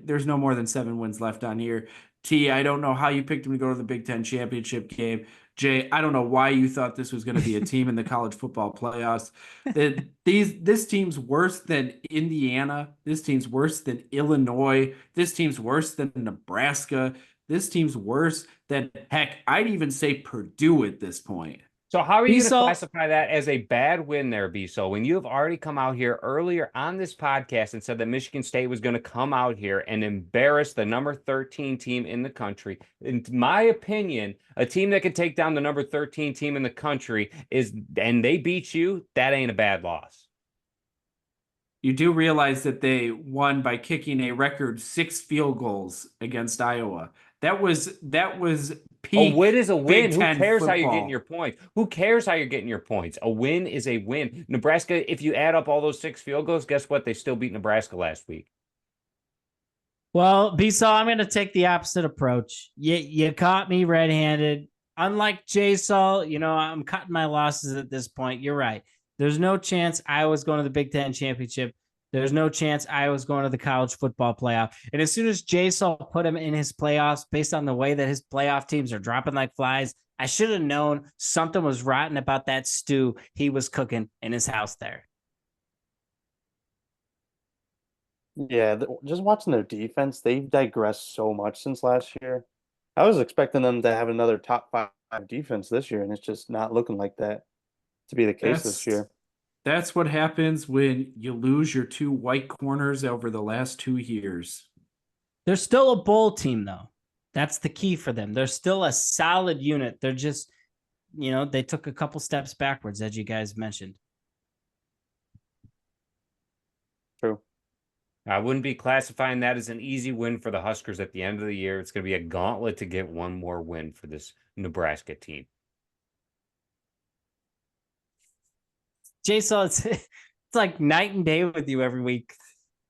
there's no more than 7 wins left on here. T, I don't know how you picked them to go to the Big Ten championship game. Jay, I don't know why you thought this was going to be a team in the college football playoffs. This team's worse than Indiana. This team's worse than Illinois. This team's worse than Nebraska. This team's worse than, heck, I'd even say Purdue at this point. So how are you going to TSul, classify that as a bad win there, Beso, when you have already come out here earlier on this podcast and said that Michigan State was going to come out here and embarrass the number 13 team in the country? In my opinion, a team that can take down the number 13 team in the country and they beat you, that ain't a bad loss. You do realize that they won by kicking a record 6 field goals against Iowa. That was peak A win is a win. Big Who Ten cares how you're football. getting your points? Who cares how you're getting your points? A win is a win. Nebraska, if you add up all those 6 field goals, guess what? They still beat Nebraska last week. well, Beso, I'm going to take the opposite approach. You caught me red-handed. Unlike JSul, I'm cutting my losses at this point. You're right. There's no chance Iowa's going to the Big Ten championship. There's no chance Iowa's going to the college football playoff. And as soon as JSul put him in his playoffs, based on the way that his playoff teams are dropping like flies, I should have known something was rotten about that stew he was cooking in his house there. Yeah, just watching their defense, they've digressed so much since last year. I was expecting them to have another top 5 defense this year, and it's just not looking like that to be the case this year. That's what happens when you lose your 2 white corners over the last 2 years. They're still a bowl team, though. That's the key for them. They're still a solid unit. They're just, they took a couple steps backwards, as you guys mentioned. True. I wouldn't be classifying that as an easy win for the Huskers at the end of the year. It's going to be a gauntlet to get one more win for this Nebraska team. JSul, it's like night and day with you every week.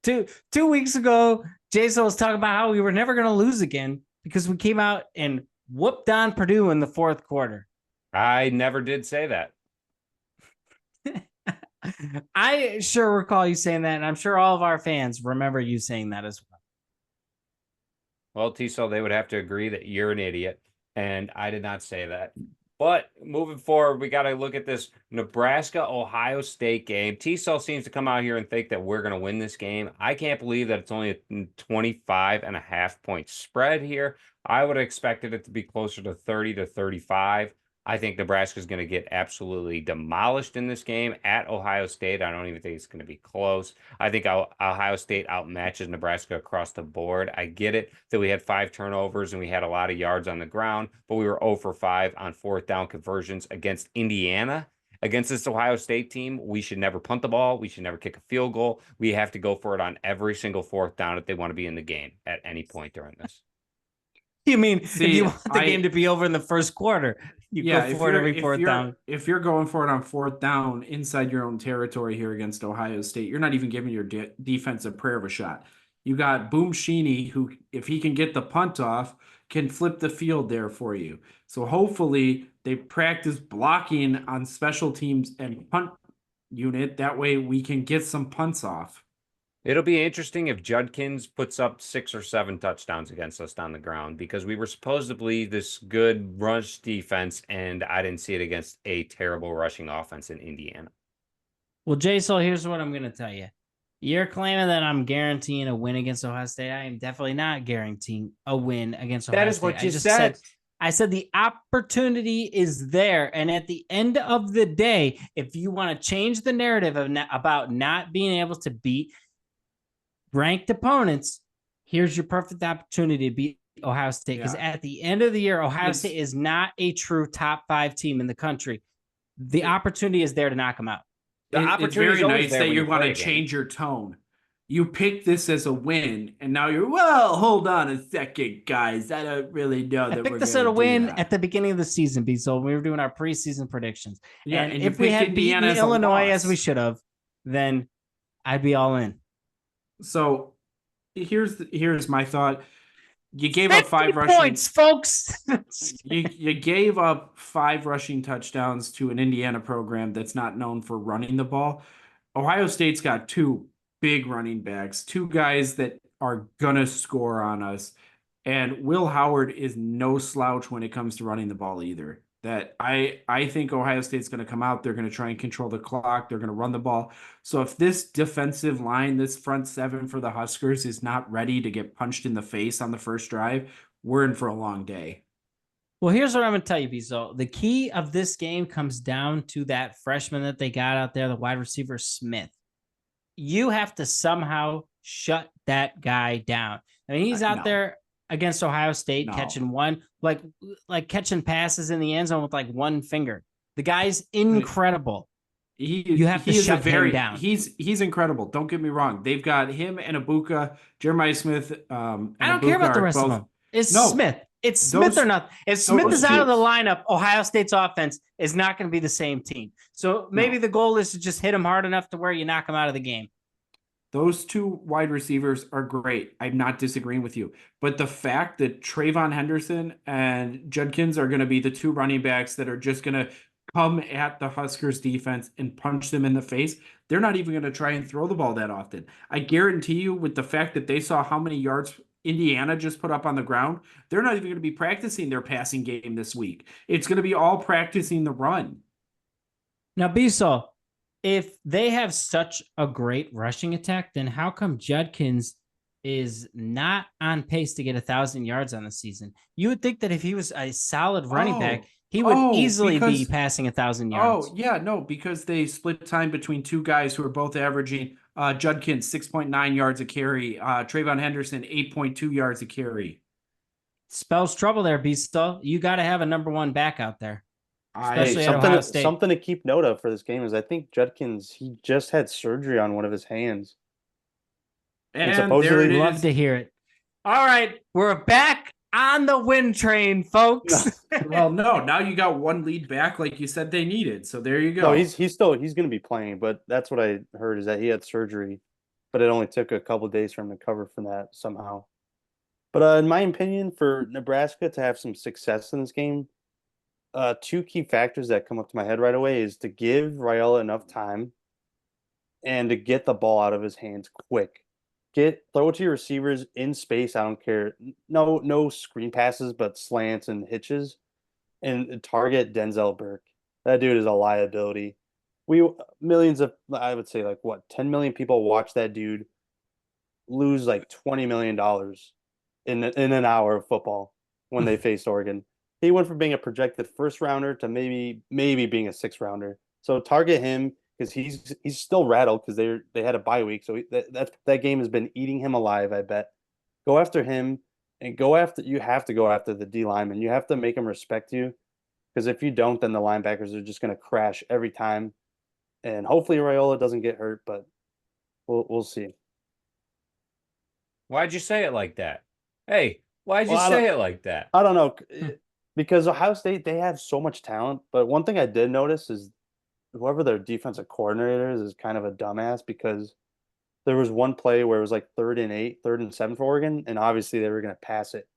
Two weeks ago, JSul was talking about how we were never going to lose again because we came out and whooped on Purdue in the 4th quarter. I never did say that. I sure recall you saying that, and I'm sure all of our fans remember you saying that as well. Well, TSul, they would have to agree that you're an idiot, and I did not say that. But moving forward, we got to look at this Nebraska-Ohio State game. TSul seems to come out here and think that we're going to win this game. I can't believe that it's only a 25.5-point spread here. I would have expected it to be closer to 30 to 35. I think Nebraska is going to get absolutely demolished in this game at Ohio State. I don't even think it's going to be close. I think Ohio State outmatches Nebraska across the board. I get it that we had 5 turnovers and we had a lot of yards on the ground, but we were 0 for 5 on 4th down conversions against Indiana. Against this Ohio State team, we should never punt the ball. We should never kick a field goal. We have to go for it on every single 4th down if they want to be in the game at any point during this. You mean if you want the game to be over in the 1st quarter, go for it every 4th down. If you're going for it on 4th down inside your own territory here against Ohio State, you're not even giving your defense a prayer of a shot. You got Boom Sheeny, who, if he can get the punt off, can flip the field there for you. So hopefully they practice blocking on special teams and punt unit. That way we can get some punts off. It'll be interesting if Judkins puts up 6 or 7 touchdowns against us on the ground, because we were supposedly this good rush defense, and I didn't see it against a terrible rushing offense in Indiana. Well, JSul, here's what I'm going to tell you. You're claiming that I'm guaranteeing a win against Ohio State. I am definitely not guaranteeing a win against Ohio State. That is what you said. I said the opportunity is there. And at the end of the day, if you want to change the narrative about not being able to beat ranked opponents, here's your perfect opportunity to beat Ohio State. Because at the end of the year, Ohio State is not a true top 5 team in the country. The opportunity is there to knock them out. It's very nice that you want to change your tone. You picked this as a win, and now you're, well, hold on a second, guys. I don't really know that we're going to picked this as a win at the beginning of the season, so we were doing our preseason predictions. Yeah, and if we had beaten Illinois as we should have, then I'd be all in. So here's my thought. You gave up 5 rushing points, folks. you gave up 5 rushing touchdowns to an Indiana program that's not known for running the ball. Ohio State's got 2 big running backs, 2 guys that are gonna score on us, and Will Howard is no slouch when it comes to running the ball either. That I think Ohio State's going to come out. They're going to try and control the clock. They're going to run the ball. So if this defensive line, this front 7 for the Huskers is not ready to get punched in the face on the first drive, we're in for a long day. Well, here's what I'm going to tell you, Bezo. The key of this game comes down to that freshman that they got out there, the wide receiver Smith. You have to somehow shut that guy down. I mean, he's out No. there against Ohio State catching like catching passes in the end zone with like one finger. The guy's incredible. You have to shut him down. He's incredible. Don't get me wrong. They've got him and Ibuka, Jeremiah Smith. And I don't care about the rest of them. It's Smith. It's Smith or nothing. If Smith is out of the lineup, Ohio State's offense is not going to be the same team. So maybe the goal is to just hit him hard enough to where you knock him out of the game. Those two wide receivers are great. I'm not disagreeing with you. But the fact that Trayvon Henderson and Judkins are going to be the two running backs that are just going to come at the Huskers defense and punch them in the face, they're not even going to try and throw the ball that often. I guarantee you, with the fact that they saw how many yards Indiana just put up on the ground, they're not even going to be practicing their passing game this week. It's going to be all practicing the run. Now, Bezo, if they have such a great rushing attack, then how come Judkins is not on pace to get 1,000 yards on the season? You would think that if he was a solid running back, he would easily be passing 1,000 yards. Oh, yeah, no, because they split time between two guys who are both averaging Judkins 6.9 yards a carry, Trayvon Henderson 8.2 yards a carry. Spells trouble there, Bezo. You got to have a number one back out there. Especially at Ohio State. Something to keep note of for this game is I think Judkins, he just had surgery on one of his hands. And supposedly, love to hear it. All right, we're back on the win train, folks. Well, no, now you got one lead back like you said they needed. So there you go. No, he's going to be playing, but that's what I heard is that he had surgery, but it only took a couple of days for him to recover from that somehow. But in my opinion, for Nebraska to have some success in this game, two key factors that come up to my head right away is to give Raiola enough time and to get the ball out of his hands quick. Throw it to your receivers in space. I don't care. No screen passes, but slants and hitches, and target Denzel Burke. That dude is a liability. Millions of, I would say, like 10 million people watch that dude lose like $20 million in an hour of football when they faced Oregon. He went from being a projected first rounder to maybe being a 6th rounder. So target him because he's still rattled because they had a bye week. So that game has been eating him alive, I bet. Go after him and you have to go after the D lineman. You have to make him respect you because if you don't, then the linebackers are just going to crash every time. And hopefully Raiola doesn't get hurt, but we'll see. Why'd you say it like that? Hey, why'd you say it like that? I don't know. Because Ohio State, they have so much talent. But one thing I did notice is whoever their defensive coordinator is kind of a dumbass because there was one play where it was like 3rd and 8, 3rd and 7 for Oregon, and obviously they were going to pass it.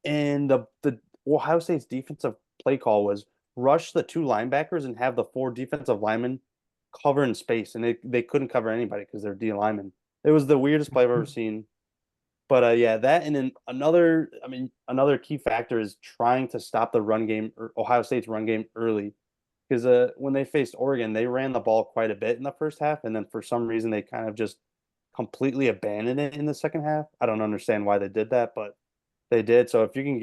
And the Ohio State's defensive play call was rush the 2 linebackers and have the 4 defensive linemen cover in space, and they couldn't cover anybody because they're D linemen. It was the weirdest play I've ever seen. But yeah, that and then another key factor is trying to stop the run game, or Ohio State's run game early, because when they faced Oregon, they ran the ball quite a bit in the first half, and then for some reason they kind of just completely abandoned it in the second half. I don't understand why they did that, but they did. So if you can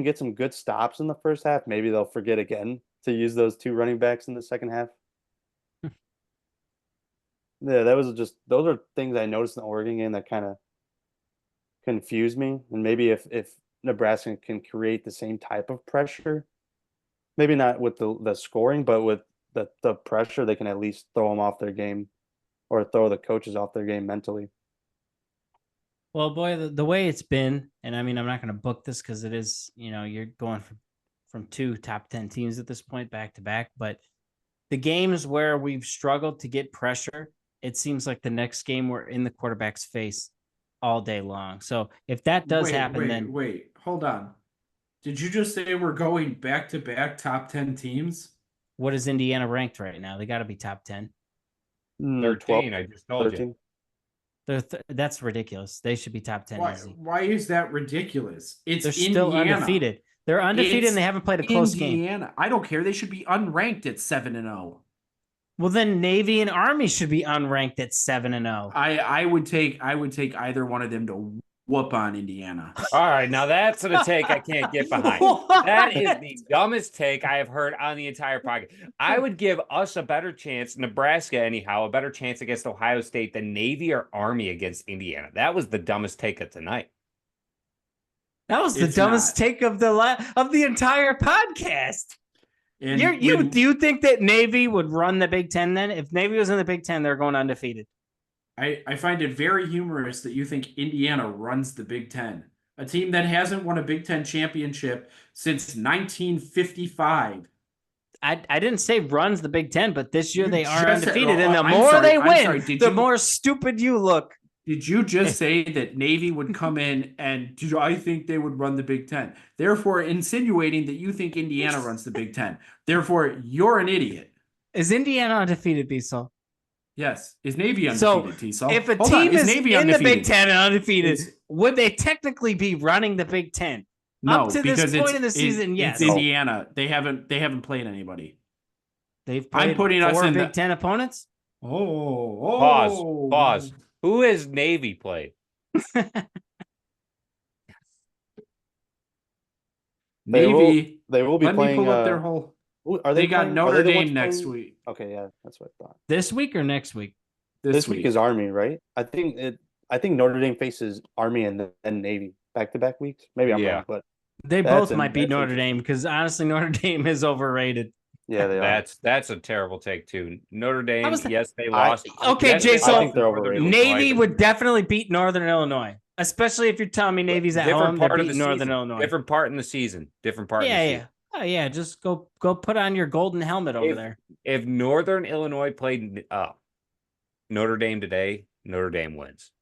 get some good stops in the first half, maybe they'll forget again to use those 2 running backs in the second half. Yeah, those are things I noticed in the Oregon game that kind of confuse me. And maybe if Nebraska can create the same type of pressure, maybe not with the scoring, but with the pressure, they can at least throw them off their game or throw the coaches off their game mentally. Well, boy, the way it's been, and I mean, I'm not going to book this because it is, you're going from 2 top 10 teams at this point back to back, but the games where we've struggled to get pressure, it seems like the next game we're in the quarterback's face all day long. So if that does happen, then wait, hold on. Did you just say we're going back to back top 10 teams? What is Indiana ranked right now? They got to be top 10. 13, 12, I just told 13. You. That's ridiculous. They should be top 10 easy. Why is that ridiculous? They're still undefeated. They're undefeated and they haven't played a close game. I don't care. They should be unranked at 7-0. Well, then Navy and Army should be unranked at 7-0. I would take either one of them to whoop on Indiana. All right, now that's a take I can't get behind. That is the dumbest take I have heard on the entire podcast. I would give us a better chance, Nebraska anyhow, a better chance against Ohio State than Navy or Army against Indiana. That was the dumbest take of tonight. That was the It's dumbest not. take of the entire podcast. And Do you think that Navy would run the Big Ten then? If Navy was in the Big Ten, they're going undefeated. I find it very humorous that you think Indiana runs the Big Ten, a team that hasn't won a Big Ten championship since 1955. I didn't say runs the Big Ten, but this year You they are just said- undefeated. oh, And the I'm more sorry, they I'm win, sorry, the more stupid you look. Did you just say that Navy would come in and I think they would run the Big Ten? Therefore, insinuating that you think Indiana runs the Big Ten. Therefore, you're an idiot. Is Indiana undefeated, Bissell? Yes. Is Navy So, undefeated, TSul? If a Hold on, team is Navy in the Big undefeated? Ten and undefeated, Is- would they technically be running the Big Ten? No, Up to because this point in the season, yes. It's Indiana. They haven't played anybody. They've I'm played putting us four in Big the- Ten opponents. Pause. Who has Navy played? Navy. They will be Let playing. me pull up their whole. Are they They got playing- are Notre they the ones Dame next playing- week. Okay, yeah, that's what I thought. This week or next week? This week is Army, right? I think Notre Dame faces Army and then Navy back-to-back weeks. Maybe I'm Yeah. wrong, but They That's both might beat that's Notre interesting. Dame because honestly, Notre Dame is overrated. yeah, they are. That's a terrible take too. Notre Dame, was that? yes, they lost. Okay, Yes, they Jay, so lost I think they're to Northern overrated. Illinois, Navy but would definitely beat Northern Illinois, especially if you're telling me Navy's at different home. They're part of the beating Northern season. Illinois. Different part in the season. Different part. Yeah, in the yeah. season. Oh yeah, just go put on your golden helmet over there. If Northern Illinois played Notre Dame today, Notre Dame wins.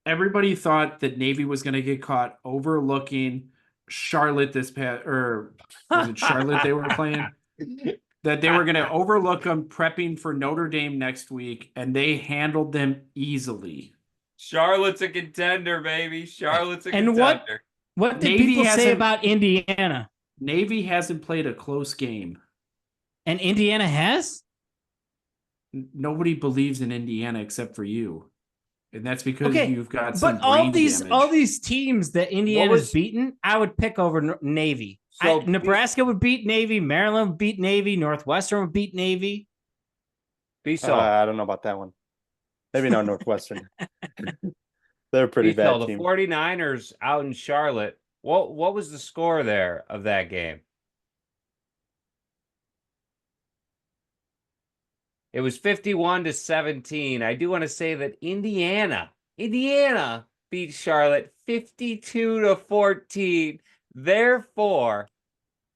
Everybody thought that Navy was going to get caught overlooking Charlotte this past, or was it Charlotte they were playing? That they were going to overlook them prepping for Notre Dame next week, and they handled them easily. Charlotte's a contender, baby. Charlotte's a And contender. What did Navy people say hasn't- about Indiana? Navy hasn't played a close game. And Indiana has? Nobody believes in Indiana except for you. And that's because Okay, you've got some But all brain these damage. teams that Indiana's beaten, I would pick over Navy. So- Nebraska would beat Navy, Maryland would beat Navy, Northwestern would beat Navy. I don't know about that one. Maybe not Northwestern. They're a pretty bad The team. 49ers out in Charlotte. What was the score there of that game? It was 51-17. I do want to say that Indiana beat Charlotte 52-14. Therefore,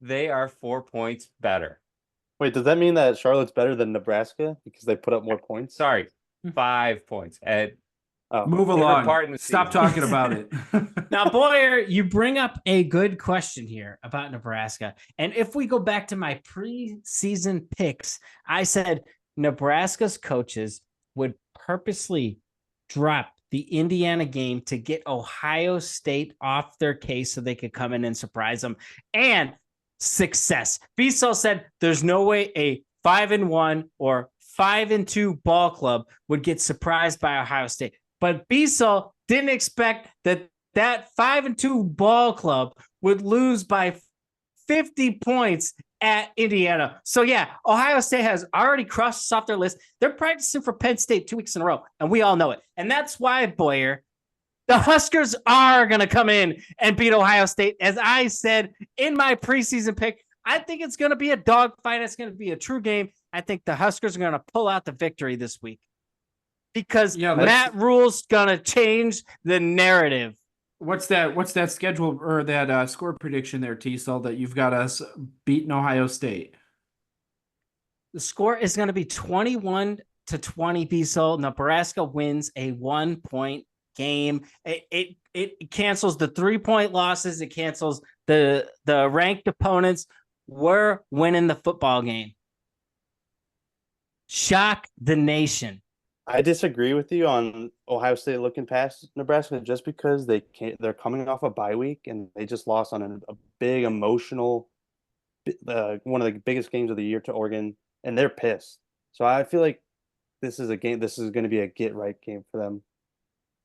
they are 4 points better. Wait, does that mean that Charlotte's better than Nebraska because they put up more points? Sorry, 5 points. Oh. Move Different along. part in the Stop season. talking about it. Now, Boyer, you bring up a good question here about Nebraska. And if we go back to my preseason picks, I said Nebraska's coaches would purposely drop the Indiana game to get Ohio State off their case so they could come in and surprise them. And success. Bissell said there's no way a 5-1 or 5-2 ball club would get surprised by Ohio State. But Bissell didn't expect that 5-2 ball club would lose by 50 points at Indiana. So yeah, Ohio State has already crossed us off their list. They're practicing for Penn State 2 weeks in a row, and we all know it. And that's why, Boyer, the Huskers are going to come in and beat Ohio State. As I said in my preseason pick, I think it's going to be a dogfight. It's going to be a true game. I think the Huskers are going to pull out the victory this week because Matt Rule's going to change the narrative. What's that schedule or that score prediction there, TSul, that you've got us beating Ohio State? The score is going to be 21-20, Bissell. Nebraska wins a 1-point game. It cancels the 3-point losses. It cancels the ranked opponents. We're winning the football game. Shock the nation. I disagree with you on Ohio State looking past Nebraska just because they're coming off a bye week and they just lost on a big emotional one of the biggest games of the year to Oregon, and they're pissed. So I feel like this is a game. This is going to be a get right game for them.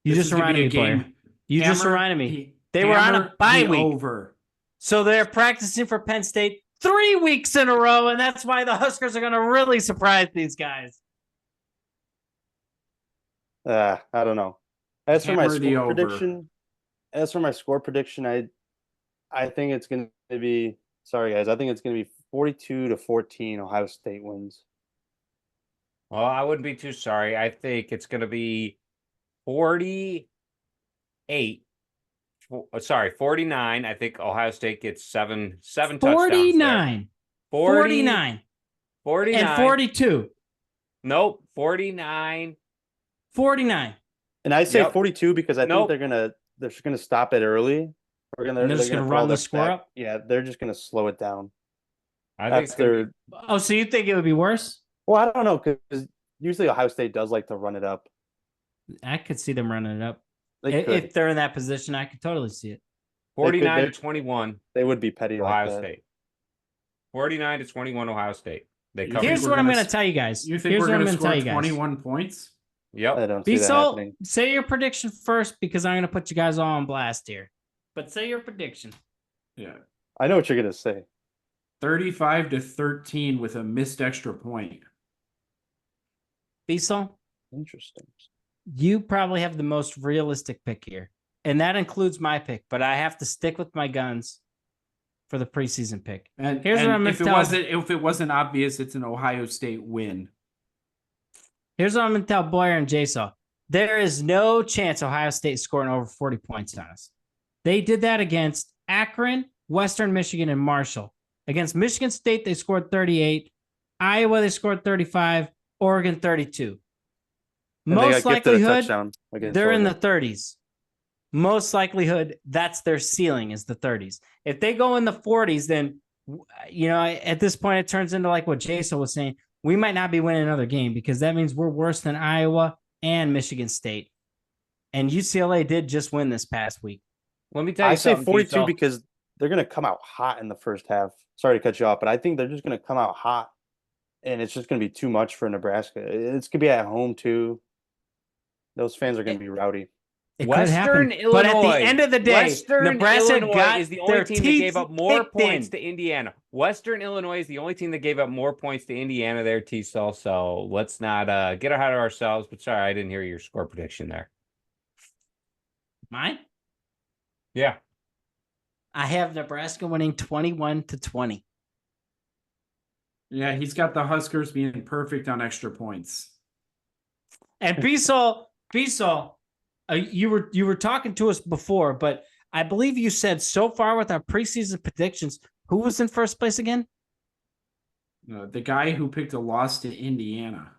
You This just is gonna reminded be me, a game. Blair. You just Hammer reminded me. the- They were on a hammer bye the week. Over. So they're practicing for Penn State 3 weeks in a row, and that's why the Huskers are going to really surprise these guys. I don't know. As for my Hammer the score over. prediction, I think it's going to be. Sorry, guys. I think it's going to be 42-14. Ohio State wins. Well, I wouldn't be too sorry. I think it's going to be 48. 49. I think Ohio State gets seven touchdowns. 49. 49. 49. And 42. Nope. 49. 49. And I say Yep. 42 because I Nope. think they're just gonna stop it early. They're just gonna run the score up? Yeah, they're just gonna slow it down. I think it's gonna be- Oh, so you think it would be worse? Well, I don't know because usually Ohio State does like to run it up. I could see them running it up. They could. If they're in that position, I could totally see it. 49-21 They would be petty Ohio like that. State. 49-21 Ohio State. They You cover. Here's we're what I'm gonna going to tell you guys. You think Here's we're what I'm going to gonna tell score you guys. 21 points? Yep. I don't see that TSul, happening. say your prediction first because I'm going to put you guys all on blast here. But say your prediction. Yeah. I know what you're gonna say. 35-13 with a missed extra point. TSul, Interesting. you probably have the most realistic pick here. And that includes my pick, but I have to stick with my guns for the preseason pick. And Here's what I'm gonna if it tell- wasn't obvious, it's an Ohio State win. Here's what I'm going to tell Boyer and JSaw. There is no chance Ohio State scoring over 40 points on us. They did that against Akron, Western Michigan, and Marshall. Against Michigan State, they scored 38. Iowa, they scored 35. Oregon, 32. And they Most got gifted a likelihood, touchdown against they're in the Oregon. 30s. Most likelihood, that's their ceiling is the 30s. If they go in the 40s, then, at this point, it turns into like what Jason was saying. We might not be winning another game because that means we're worse than Iowa and Michigan State. And UCLA did just win this past week. Let me tell you I say something, 42 TSul. because they're gonna come out hot in the first half. Sorry to cut you off, but I think they're just gonna come out hot, and it's just gonna be too much for Nebraska. It's gonna be at home too. Those fans are gonna be rowdy. It Western could happen. But at Illinois. the end of the day, Western Nebraska Illinois got is the only their team that gave teeth up more kicked points in. to Indiana. Western Illinois is the only team that gave up more points to Indiana there, TSul. So let's not get ahead of ourselves. But sorry, I didn't hear your score prediction there. Mine? Yeah. I have Nebraska winning 21-20. Yeah, he's got the Huskers being perfect on extra points. And Bisol, you were talking to us before, but I believe you said so far with our preseason predictions, who was in first place again? The guy who picked a loss to Indiana.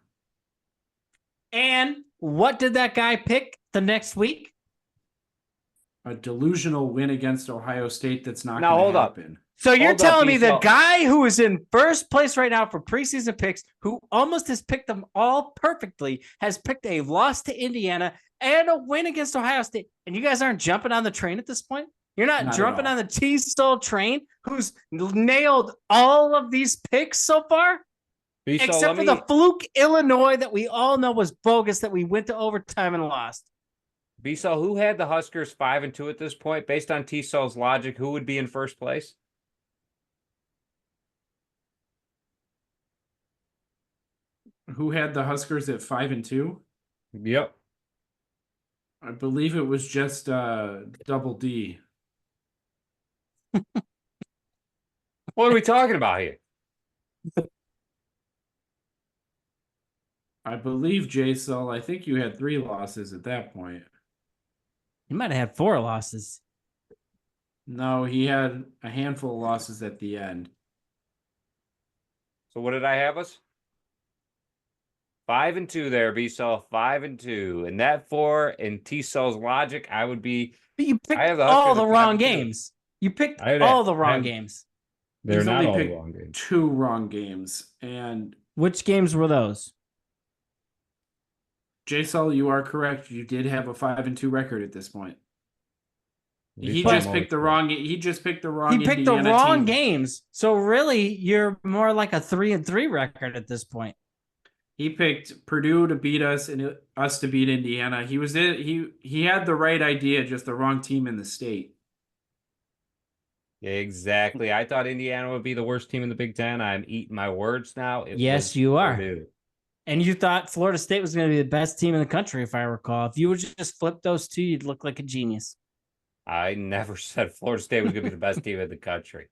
And what did that guy pick the next week? A delusional win against Ohio State that's not Now, going hold to up. happen. So you're Hold up, telling me the Bisol. guy who is in first place right now for preseason picks, who almost has picked them all perfectly, has picked a loss to Indiana and a win against Ohio State, and you guys aren't jumping on the train at this point? You're not Not at jumping all. on the TSul train, who's nailed all of these picks so far? Bisol, Except for the fluke Illinois that we all know was bogus, that we went to overtime and lost. Bisol, who had the Huskers 5-2 at this point? Based on TSul's logic, who would be in first place? Who had the Huskers at 5-2? Yep. I believe it was just Double D. What are we talking about here? I believe JSul, I think you had 3 losses at that point. You might have had 4 losses. No, he had a handful of losses at the end. So what did I have us? 5-2 there, Bisol. 5-2. And that 4 in TSul's logic, I would be. But you picked I have the all Huskers the at wrong 5-2. games. You picked I had- all the I wrong had- games. They're He's not only all picked wrong games. 2 wrong games. And Which games were those? JSul, you are correct. You did have a 5-2 record at this point. He But- just picked the wrong. He just picked the wrong. He picked the Indiana wrong team. games. So really, you're more like a 3-3 record at this point. He picked Purdue to beat us and us to beat Indiana. He had the right idea, just the wrong team in the state. Exactly. I thought Indiana would be the worst team in the Big Ten. I'm eating my words now. It Yes, was you are. Purdue. And you thought Florida State was going to be the best team in the country, if I recall. If you would just flip those two, you'd look like a genius. I never said Florida State was going to be the best team in the country.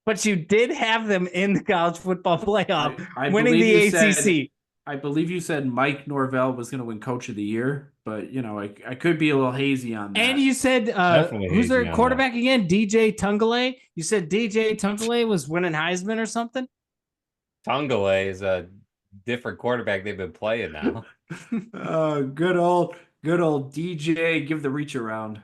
But you did have them in the college football playoff, I winning believe the you ACC. said- I believe you said Mike Norvell was going to win Coach of the Year, but I could be a little hazy on that. And you said, Definitely who's their hazy on quarterback again? DJ Tungale. You said DJ Tungale was winning Heisman or something? Tungale is a different quarterback they've been playing now. Good old DJ. Give the reach around.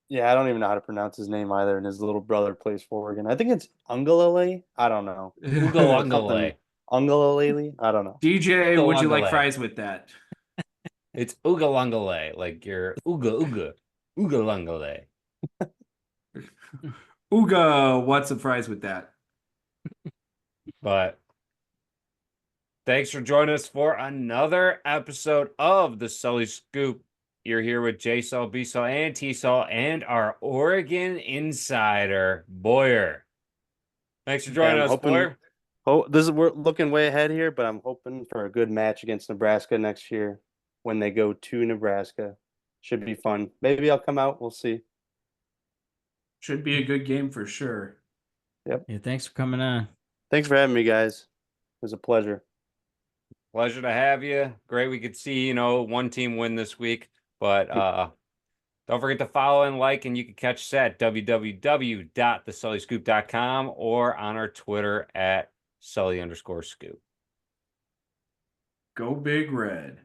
Yeah, I don't even know how to pronounce his name either, and his little brother plays for Oregon. I think it's Ungalale. I don't know. Ugalungale. Ungalale? I don't know. DJ, would you like Ugalungale. fries with that? It's Ugalungale, like your Ugalungale. Ooga, what's some fries with that? But thanks for joining us for another episode of the Sully Scoop. You're here with TSul, BSul, and TSul, and our Oregon insider, Boyer. Thanks for joining us, Boyer. We're looking way ahead here, but I'm hoping for a good match against Nebraska next year when they go to Nebraska. Should be fun. Maybe I'll come out. We'll see. Should be a good game for sure. Yep. Yeah, thanks for coming on. Thanks for having me, guys. It was a pleasure. Pleasure to have you. Great we could see, one team win this week. But don't forget to follow and like, and you can catch us at www.thesullyscoop.com or on our Twitter at Sully_scoop. Go Big Red.